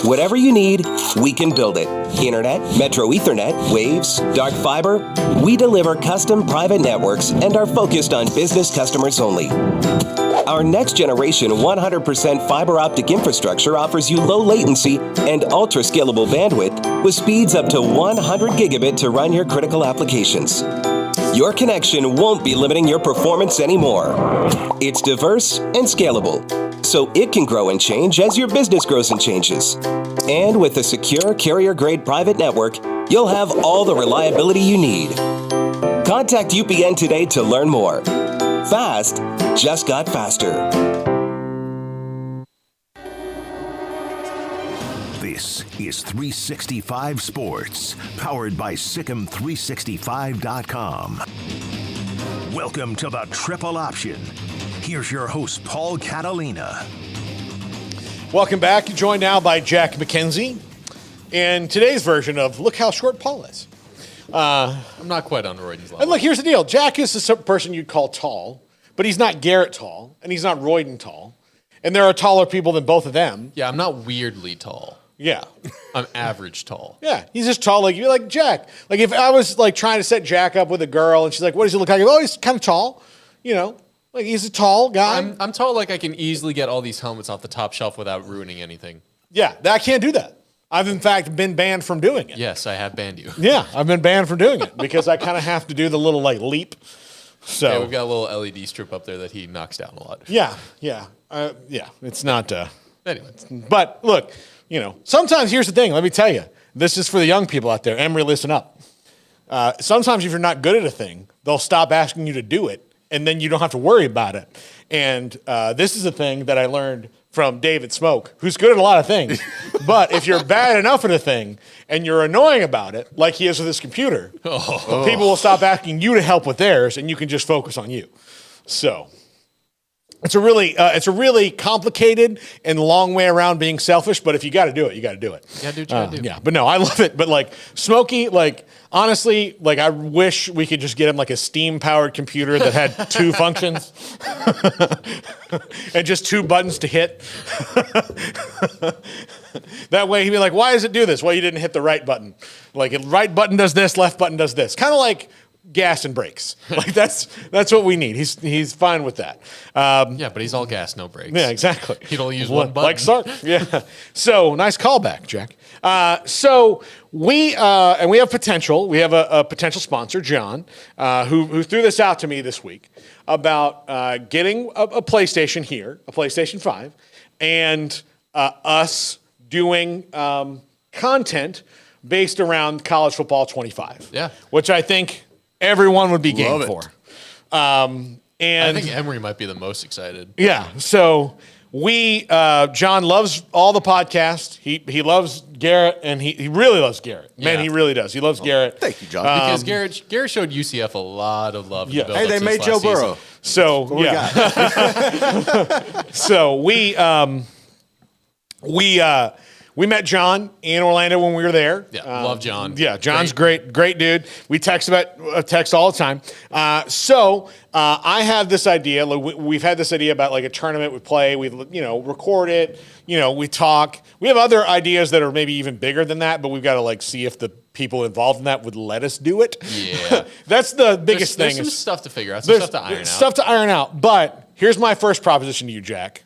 Whatever you need, we can build it. Internet, Metro Ethernet, Waves, dark fiber. We deliver custom private networks and are focused on business customers only. Our next generation 100% fiber optic infrastructure offers you low latency and ultra scalable bandwidth with speeds up to 100 gigabit to run your critical applications. Your connection won't be limiting your performance anymore. It's diverse and scalable, so it can grow and change as your business grows and changes. And with a secure carrier-grade private network, you'll have all the reliability you need. Contact UPN today to learn more. Fast just got faster.
This is 365 Sports, powered by Sikkim365.com. Welcome to the Triple Option. Here's your host, Paul Catalina.
Welcome back. Joined now by Jack McKenzie. And today's version of Look How Short Paul Is.
I'm not quite on Royden's level.
And look, here's the deal. Jack is the person you'd call tall, but he's not Garrett tall, and he's not Royden tall. And there are taller people than both of them.
Yeah, I'm not weirdly tall.
Yeah.
I'm average tall.
Yeah, he's just tall like you, like Jack. Like if I was like trying to set Jack up with a girl, and she's like, "What does he look like?" Oh, he's kind of tall. Like he's a tall guy.
I'm tall, like I can easily get all these helmets off the top shelf without ruining anything.
Yeah, I can't do that. I've in fact been banned from doing it.
Yes, I have banned you.
Yeah, I've been banned from doing it because I kind of have to do the little like leap. So
yeah, we've got a little LED strip up there that he knocks down a lot.
Yeah. It's not.
Anyway,
but look, sometimes here's the thing. Let me tell you, this is for the young people out there. Emery, listen up. Sometimes if you're not good at a thing, they'll stop asking you to do it, and then you don't have to worry about it. And this is a thing that I learned from David Smoke, who's good at a lot of things. But if you're bad enough at a thing and you're annoying about it, like he is with his computer, people will stop asking you to help with theirs, and you can just focus on you. So It's a really complicated and long way around being selfish, but if you got to do it, you got to do it.
You got to do what you got to do.
Yeah, but no, I love it. But like Smokey, like honestly, like I wish we could just get him like a steam-powered computer that had 2 functions and just 2 buttons to hit. That way he'd be like, why does it do this? Well, you didn't hit the right button. Like right button does this, left button does this. Kind of like gas and brakes. Like that's what we need. He's fine with that.
Yeah, but he's all gas, no brakes.
Yeah, exactly.
He'd only use one button.
Like Sark. Yeah. So nice callback, Jack. So we have potential. We have a potential sponsor, John, who threw this out to me this week about getting a PlayStation here, a PlayStation 5, and us doing content based around college football 25.
Yeah.
Which I think everyone would be game for. And
I think Emery might be the most excited.
Yeah. So John loves all the podcasts. He loves Garrett, and he really loves Garrett. Man, he really does. He loves Garrett.
Thank you, John.
Because Garrett showed UCF a lot of love.
Yeah.
Hey, they made Joe Burrow.
So so we met John in Orlando when we were there.
Yeah, love John.
Yeah, John's great dude. We text all the time. I have this idea. We've had this idea about like a tournament we play. We record it. We talk. We have other ideas that are maybe even bigger than that, but we've got to like see if the people involved in that would let us do it.
Yeah,
that's the biggest thing.
There's some stuff to figure out. Some stuff to iron out.
Stuff to iron out. But here's my first proposition to you, Jack.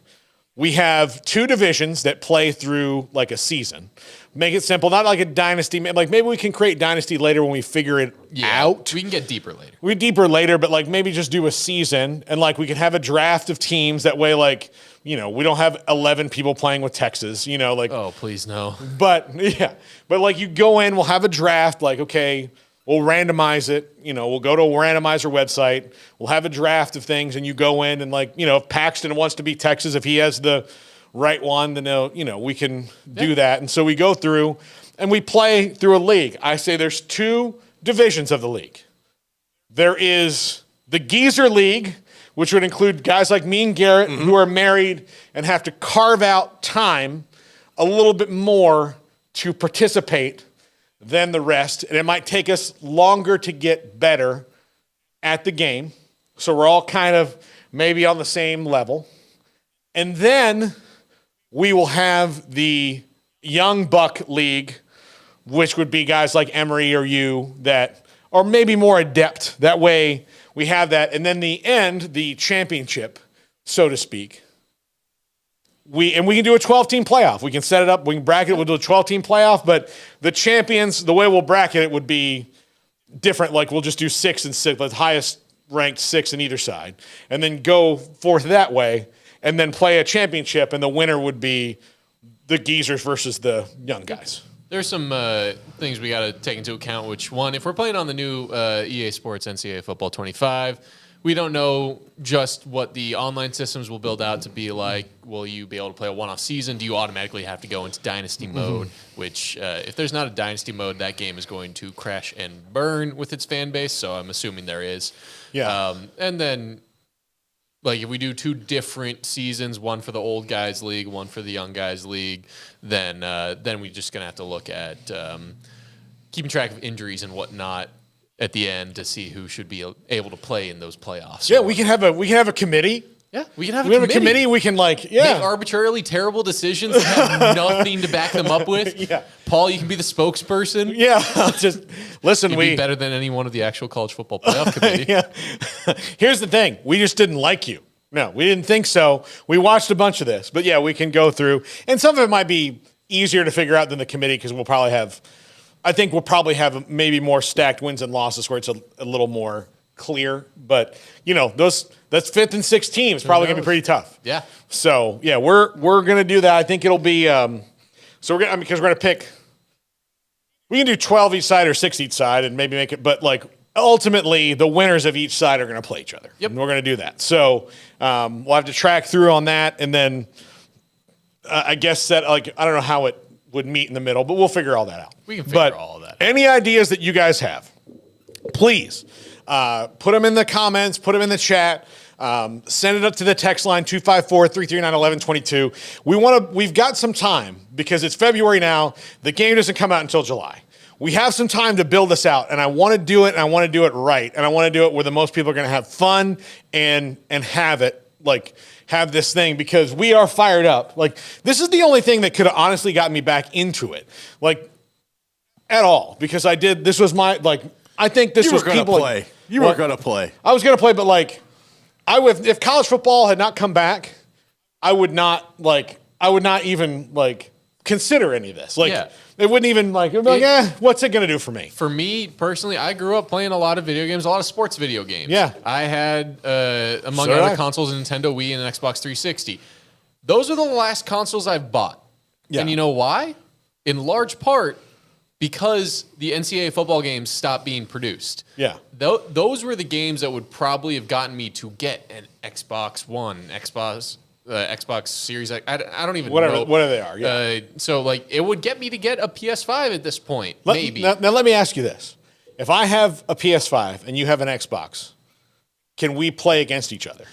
We have 2 divisions that play through like a season. Make it simple, not like a dynasty. Like maybe we can create dynasty later when we figure it out.
We can get deeper later.
We're deeper later, but like maybe just do a season and like we can have a draft of teams. That way, like, we don't have 11 people playing with Texas, like.
Oh, please no.
But like you go in, we'll have a draft, like, okay, we'll randomize it. We'll go to a randomizer website. We'll have a draft of things, and you go in and like, if Paxton wants to beat Texas, if he has the right one, then we can do that. And so we go through and we play through a league. I say there's 2 divisions of the league. There is the Geezer League, which would include guys like me and Garrett who are married and have to carve out time a little bit more to participate than the rest, and it might take us longer to get better at the game. So we're all kind of maybe on the same level. And then we will have the Young Buck League, which would be guys like Emery or you that are maybe more adept. That way we have that. And then the championship, so to speak. We can do a 12-team playoff. We can set it up. We can bracket it. We'll do a 12-team playoff. But the champions, the way we'll bracket it would be different. Like we'll just do 6 and 6, the highest ranked 6 in either side, and then go forth that way, and then play a championship. And the winner would be the Geezers versus the young guys.
There's some things we got to take into account. Which one, if we're playing on the new EA Sports NCAA Football 25. We don't know just what the online systems will build out to be like. Will you be able to play a one-off season? Do you automatically have to go into dynasty mode? Which, if there's not a dynasty mode, that game is going to crash and burn with its fan base. So I'm assuming there is.
Yeah.
And then, like, if we do 2 different seasons, one for the old guys league, one for the young guys league, then we're just gonna have to look at keeping track of injuries and whatnot at the end to see who should be able to play in those playoffs.
Yeah, we can have a committee.
Yeah, we can have
a committee. We can
make arbitrarily terrible decisions that have nothing to back them up with.
Yeah,
Paul, you can be the spokesperson.
Yeah, just listen.
You'd be better than any one of the actual college football playoff committee.
Yeah. Here's the thing: we just didn't like you. No, we didn't think so. We watched a bunch of this, but yeah, we can go through, and some of it might be easier to figure out than the committee because we'll probably have. I think we'll probably have maybe more stacked wins and losses where it's a little more clear. But that's 5th and 6th teams probably gonna be pretty tough.
Yeah.
So yeah, we're gonna do that. I think it'll be because we're gonna pick. We can do 12 each side or 6 each side and maybe make it, but like ultimately the winners of each side are gonna play each other.
Yep.
And we're gonna do that. So we'll have to track through on that, and then I guess that I don't know how it would meet in the middle, but we'll figure all that out.
We can figure all of that.
Any ideas that you guys have, please put them in the comments, put them in the chat. Send it up to the text line 254-339-1122. We've got some time because it's February now. The game doesn't come out until July. We have some time to build this out, and I want to do it, and I want to do it right, and I want to do it where the most people are going to have fun and have it, like, have this thing, because we are fired up. Like, this is the only thing that could have honestly got me back into it, like, at all, because this was my, like, I think this was people.
You were going to play.
I was going to play, but, like, if college football had not come back, I would not even, like, consider any of this. Like, it wouldn't even, like, it'd be like, what's it going to do for me?
For me, personally, I grew up playing a lot of video games, a lot of sports video games.
Yeah.
I had, among other consoles, a Nintendo Wii and an Xbox 360. Those are the last consoles I've bought. Yeah. And you know why? In large part, because the NCAA football games stopped being produced.
Yeah.
Those were the games that would probably have gotten me to get an Xbox One, Xbox Series X. I don't even know.
Whatever they are, yeah.
So, like, it would get me to get a PS5 at this point, maybe.
Now, let me ask you this. If I have a PS5 and you have an Xbox, can we play against each other?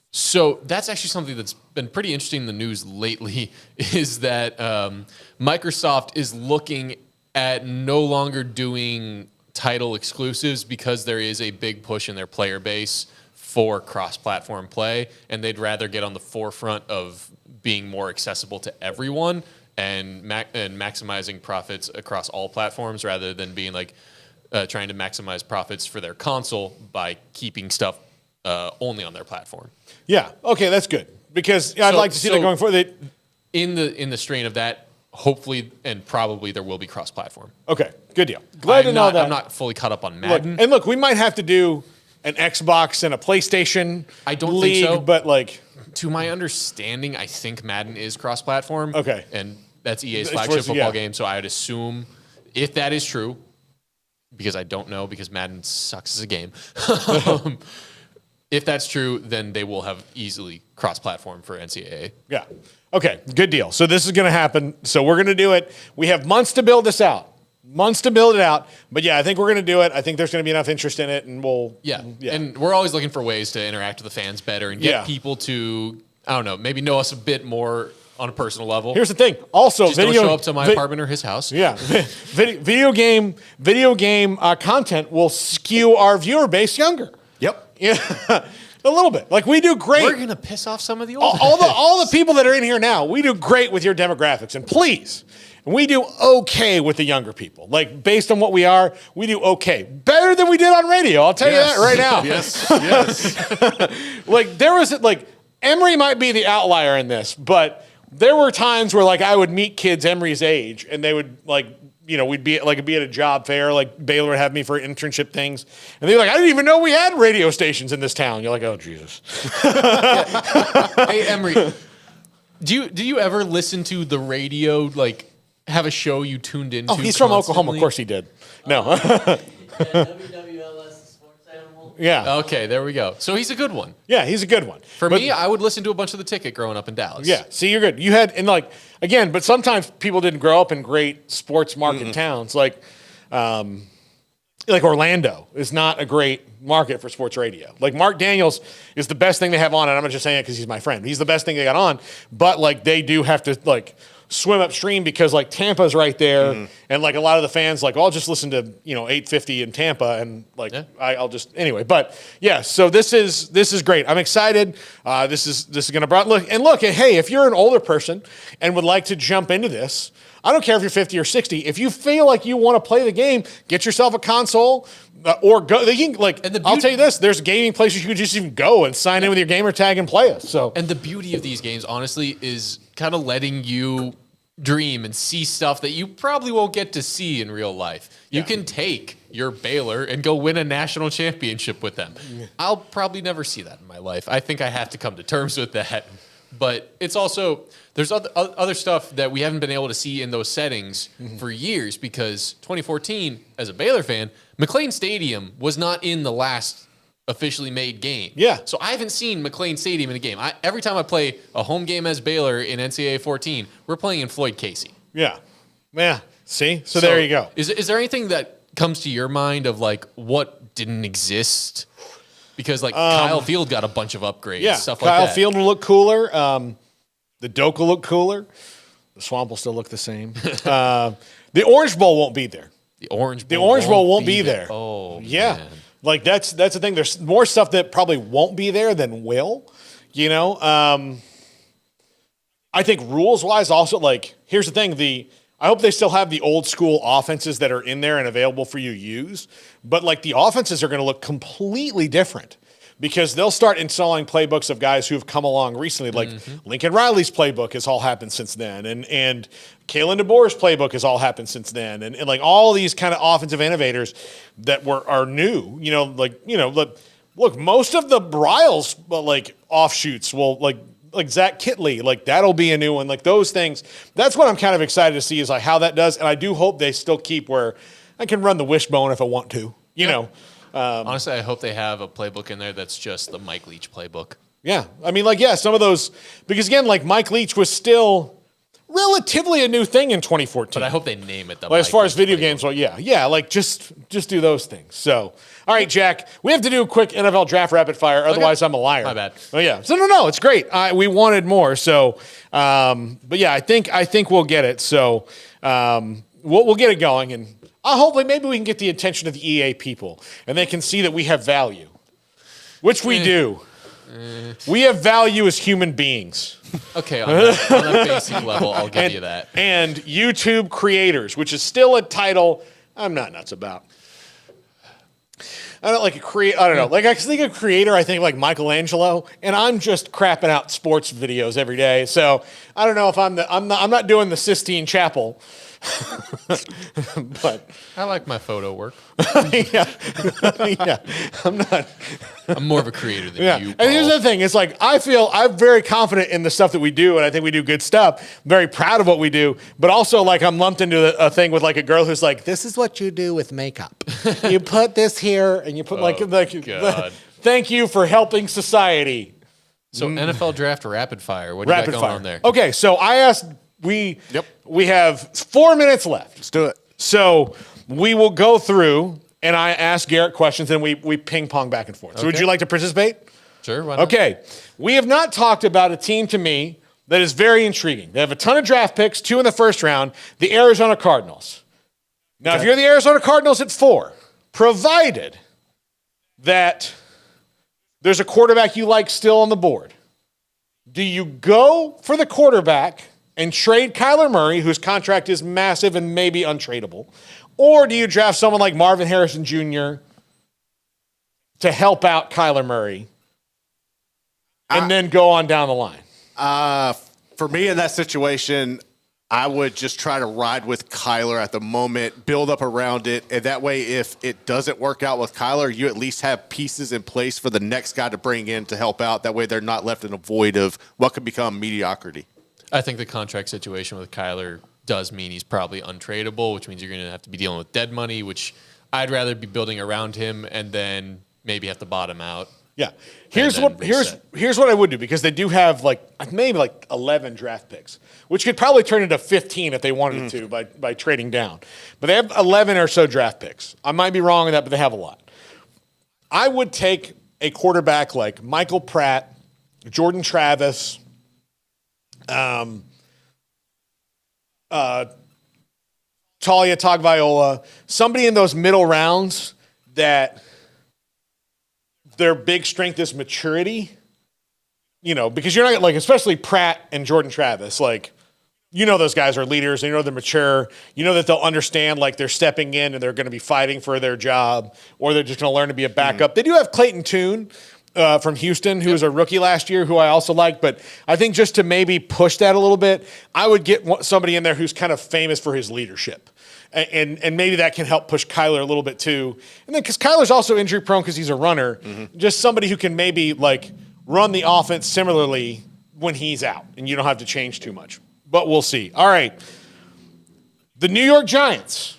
So that's actually something that's been pretty interesting in the news lately, is that Microsoft is looking at no longer doing title exclusives because there is a big push in their player base for cross-platform play, and they'd rather get on the forefront of being more accessible to everyone and maximizing profits across all platforms, rather than being like trying to maximize profits for their console by keeping stuff only on their platform.
Yeah. Okay, that's good, because I'd like to see that going forward.
In the strain of that, hopefully and probably there will be cross-platform.
Okay, good deal. Glad to know that.
I'm not fully caught up on Madden.
Look, we might have to do an Xbox and a PlayStation.
I don't
league,
think so,
but like,
to my understanding, I think Madden is cross-platform.
Okay,
and that's EA's flagship football game. So I would assume, if that is true, because I don't know, because Madden sucks as a game. If that's true, then they will have easily cross-platform for NCAA.
Yeah. Okay, good deal. So this is going to happen. So we're going to do it. We have months to build this out. But yeah, I think we're going to do it. I think there's going to be enough interest in it, and we'll.
Yeah. And we're always looking for ways to interact with the fans better and get people to, I don't know, maybe know us a bit more on a personal level.
Here's the thing. Also,
just don't show up to my apartment or his house.
Yeah. Video game content will skew our viewer base younger.
Yep.
Yeah. A little bit. Like, we do great.
We're going to piss off some of the old
all the people that are in here now. We do great with your demographics. And please, we do okay with the younger people. Like, based on what we are, we do okay. Better than we did on radio. I'll tell you that right now.
Yes.
Like, there was, like, Emory might be the outlier in this, but there were times where, like, I would meet kids Emory's age, and they would, like, you know, we'd be at a job fair, like Baylor would have me for internship things. And they're like, I didn't even know we had radio stations in this town. You're like, oh, Jesus.
Hey, Emory, do you ever listen to the radio, like, have a show you tuned into?
Oh, he's from Oklahoma. Of course he did. No.
WWLS Sports Animal.
Yeah.
Okay, there we go. So he's a good one.
Yeah, he's a good one.
For me, I would listen to a bunch of The Ticket growing up in Dallas.
Yeah, see, you're good. You had, and like, again, but sometimes people didn't grow up in great sports market towns. Like Orlando is not a great market for sports radio. Like, Mark Daniels is the best thing they have on, and I'm not just saying it because he's my friend. He's the best thing they got on, but like, they do have to like swim upstream because like Tampa's right there, and like a lot of the fans like, I'll just listen to 850 in Tampa, and like I'll just anyway. But yeah, so this is great. I'm excited. This is gonna look. Hey, if you're an older person and would like to jump into this, I don't care if you're 50 or 60. If you feel like you want to play the game, get yourself a console. Or go. I'll tell you this: there's gaming places you could just even go and sign in with your gamer tag and play it. So,
and the beauty of these games, honestly, is kind of letting you dream and see stuff that you probably won't get to see in real life. You can take your Baylor and go win a national championship with them. I'll probably never see that in my life. I think I have to come to terms with that. But it's also, there's other stuff that we haven't been able to see in those settings for years, because 2014, as a Baylor fan, McLean Stadium was not in the last officially made game.
Yeah.
So I haven't seen McLean Stadium in a game. Every time I play a home game as Baylor in NCAA 14, we're playing in Floyd Casey.
Yeah. Yeah. See? So there you go.
Is there anything that comes to your mind of like what didn't exist Because Kyle Field got a bunch of upgrades.
Yeah,
stuff
Kyle
like that.
Field will look cooler. The Doak will look cooler. The Swamp will still look the same. The Orange Bowl won't be there.
The Orange Bowl
won't be there.
Oh,
yeah.
man.
Like that's the thing. There's more stuff that probably won't be there than will. You know, I think rules wise, also here's the thing. I hope they still have the old school offenses that are in there and available for you to use. But the offenses are going to look completely different because they'll start installing playbooks of guys who have come along recently. Lincoln Riley's playbook has all happened since then. And Kalen DeBoer's playbook has all happened since then. And all these kind of offensive innovators that are new, look, most of the Bryles offshoots will like Zach Kitley, that'll be a new one. Those things, that's what I'm kind of excited to see is how that does. And I do hope they still keep where I can run the wishbone if I want to, you know.
Honestly, I hope they have a playbook in there that's just the Mike Leach playbook.
Yeah. I mean, some of those, because again, Mike Leach was still relatively a new thing in 2014.
But I hope they name it the
as far as video games, just do those things. So, all right, Jack, we have to do a quick NFL draft rapid fire. Otherwise, I'm a liar.
My bad.
Oh yeah. So no, it's great. We wanted more. So, but yeah, I think we'll get it. So, we'll get it going, and hopefully maybe we can get the attention of the EA people, and they can see that we have value, which we do. We have value as human beings.
Okay, on a basic level, I'll give you that.
And YouTube creators, which is still a title I'm not nuts about. I don't I don't know. I think of creator, I think like Michelangelo, and I'm just crapping out sports videos every day. So I don't know if I'm not doing the Sistine Chapel. But
I like my photo work.
yeah, I'm not.
I'm more of a creator than you, Paul.
And here's the thing: it's I feel I'm very confident in the stuff that we do, and I think we do good stuff. I'm very proud of what we do, but also I'm lumped into a thing with a girl who's this is what you do with makeup. You put this here, and you put
God.
Thank you for helping society.
So NFL draft rapid fire. What do you got going on there?
Okay, so I asked. We have 4 minutes left.
Let's do it.
So we will go through, and I ask Garrett questions, and we ping pong back and forth. So would you like to participate?
Sure, why not?
Okay. We have not talked about a team to me that is very intriguing. They have a ton of draft picks, 2 in the first round, the Arizona Cardinals. Now, if you're the Arizona Cardinals at 4, provided that there's a quarterback you like still on the board, do you go for the quarterback and trade Kyler Murray, whose contract is massive and maybe untradeable? Or do you draft someone like Marvin Harrison Jr. to help out Kyler Murray and then go on down the line?
For me in that situation, I would just try to ride with Kyler at the moment, build up around it, and that way if it doesn't work out with Kyler, you at least have pieces in place for the next guy to bring in to help out. That way they're not left in a void of what could become mediocrity.
I think the contract situation with Kyler does mean he's probably untradeable, which means you're going to have to be dealing with dead money, which I'd rather be building around him and then maybe have to bottom out.
Yeah. Here's what I would do, because they do have maybe 11 draft picks, which could probably turn into 15 if they wanted to by trading down. But they have 11 or so draft picks. I might be wrong on that, but they have a lot. I would take a quarterback like Michael Pratt, Jordan Travis, Talia Tagovailoa, somebody in those middle rounds that their big strength is maturity, because you're not especially Pratt and Jordan Travis, those guys are leaders, they're mature, that they'll understand they're stepping in and they're going to be fighting for their job, or they're just going to learn to be a backup. They do have Clayton Tune from Houston, who was a rookie last year, who I also like, but I think just to maybe push that a little bit, I would get somebody in there who's kind of famous for his leadership. And maybe that can help push Kyler a little bit too. And then because Kyler's also injury prone because he's a runner, just somebody who can maybe run the offense similarly when he's out, and you don't have to change too much. But we'll see. All right. The New York Giants,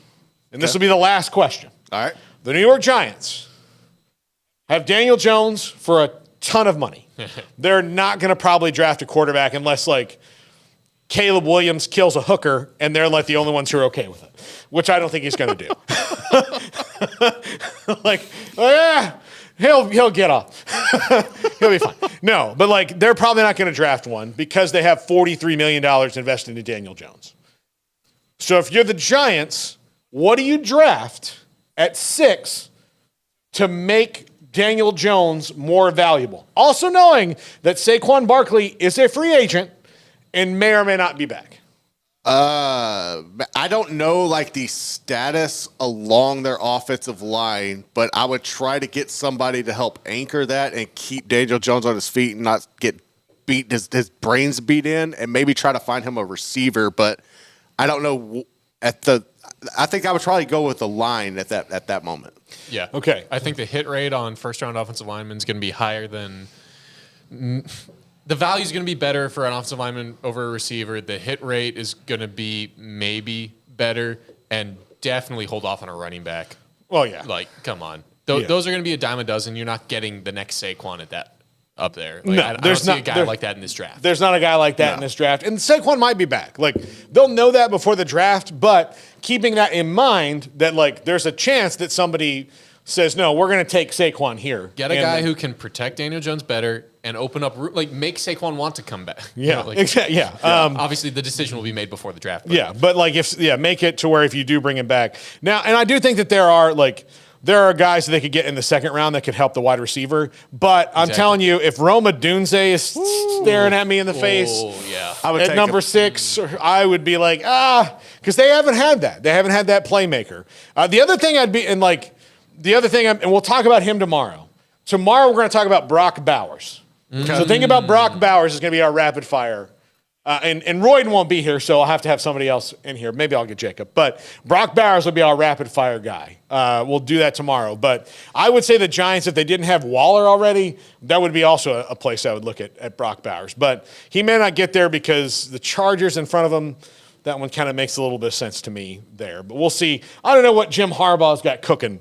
and this will be the last question.
All right.
The New York Giants have Daniel Jones for a ton of money. They're not going to probably draft a quarterback unless Caleb Williams kills a hooker and they're the only ones who are okay with it, which I don't think he's going to do. He'll get off. He'll be fine. No, but like they're probably not going to draft one because they have $43 million invested in Daniel Jones. So if you're the Giants, what do you draft at 6 to make Daniel Jones more valuable? Also knowing that Saquon Barkley is a free agent and may or may not be back.
I don't know like the status along their offensive line, but I would try to get somebody to help anchor that and keep Daniel Jones on his feet and not get beat his brains beat in, and maybe try to find him a receiver. But I don't know I think I would probably go with the line at that moment.
Yeah.
Okay.
I think the hit rate on first-round offensive linemen is going to be higher than the value is going to be better for an offensive lineman over a receiver. The hit rate is going to be maybe better, and definitely hold off on a running back.
Well, yeah.
Like, come on. Those are going to be a dime a dozen. You're not getting the next Saquon at that up there. Like,
No,
I don't
there's
see
not
a guy like that in this draft.
There's not a guy like that in this draft. And Saquon might be back. Like, they'll know that before the draft, but keeping that in mind that, like, there's a chance that somebody says, no, we're going to take Saquon here.
Get a guy who can protect Daniel Jones better and open up, like, make Saquon want to come back.
Yeah,
like,
exactly. Yeah.
Obviously, the decision will be made before the draft.
But like, make it to where if you do bring him back. Now, and I do think that there are guys that they could get in the second round that could help the wide receiver. But I'm telling you, if Roma Dunze is staring at me in the face at number 6, I would be like, because they haven't had that. They haven't had that playmaker. The other thing and we'll talk about him tomorrow. Tomorrow we're going to talk about Brock Bowers. So think about Brock Bowers is going to be our rapid fire. And Royden won't be here, so I'll have to have somebody else in here. Maybe I'll get Jacob. But Brock Bowers will be our rapid fire guy. We'll do that tomorrow. But I would say the Giants, if they didn't have Waller already, that would be also a place I would look at Brock Bowers. But he may not get there because the Chargers in front of him, that one kind of makes a little bit of sense to me there. But we'll see. I don't know what Jim Harbaugh's got cooking.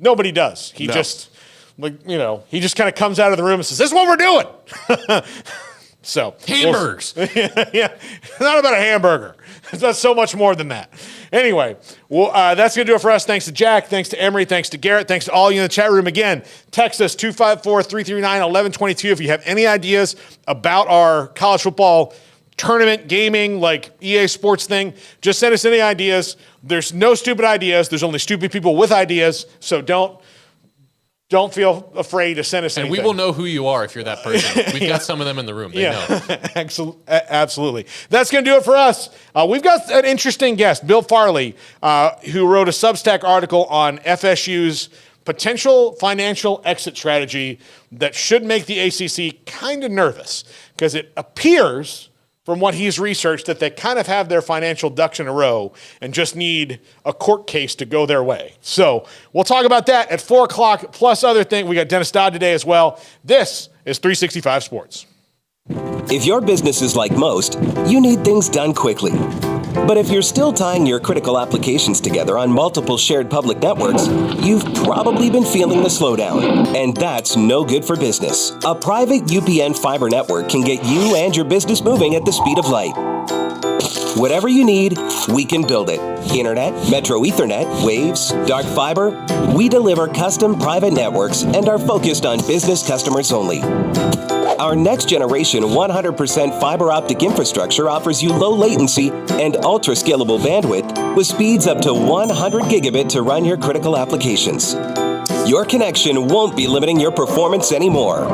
Nobody does. He just kind of comes out of the room and says, this is what we're doing. So
hamburgers.
Yeah, not about a hamburger. It's not so much more than that. Anyway, well, that's going to do it for us. Thanks to Jack. Thanks to Emery. Thanks to Garrett. Thanks to all you in the chat room. Again, text us 254-339-1122 if you have any ideas about our college football tournament, gaming, like EA Sports thing. Just send us any ideas. There's no stupid ideas. There's only stupid people with ideas. So don't feel afraid to send us anything.
And we will know who you are if you're that person. We've got some of them in the room. They know.
Absolutely. That's going to do it for us. We've got an interesting guest, Bill Farley, who wrote a Substack article on FSU's potential financial exit strategy that should make the ACC kind of nervous because it appears from what he's researched that they kind of have their financial ducks in a row and just need a court case to go their way. So we'll talk about that at 4 o'clock, plus other things. We got Dennis Dodd today as well. This is 365 Sports.
If your business is like most, you need things done quickly. But if you're still tying your critical applications together on multiple shared public networks, you've probably been feeling the slowdown, and that's no good for business. A private UPN fiber network can get you and your business moving at the speed of light. Whatever you need, we can build it. Internet, Metro Ethernet, Waves, dark fiber. We deliver custom private networks and are focused on business customers only. Our next generation 100% fiber optic infrastructure offers you low latency and ultra scalable bandwidth with speeds up to 100 gigabit to run your critical applications. Your connection won't be limiting your performance anymore.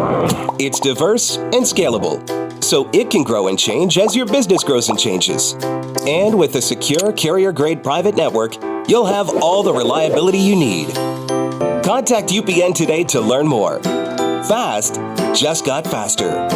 It's diverse and scalable, so it can grow and change as your business grows and changes. And with a secure carrier-grade private network, you'll have all the reliability you need. Contact UPN today to learn more. Fast just got faster.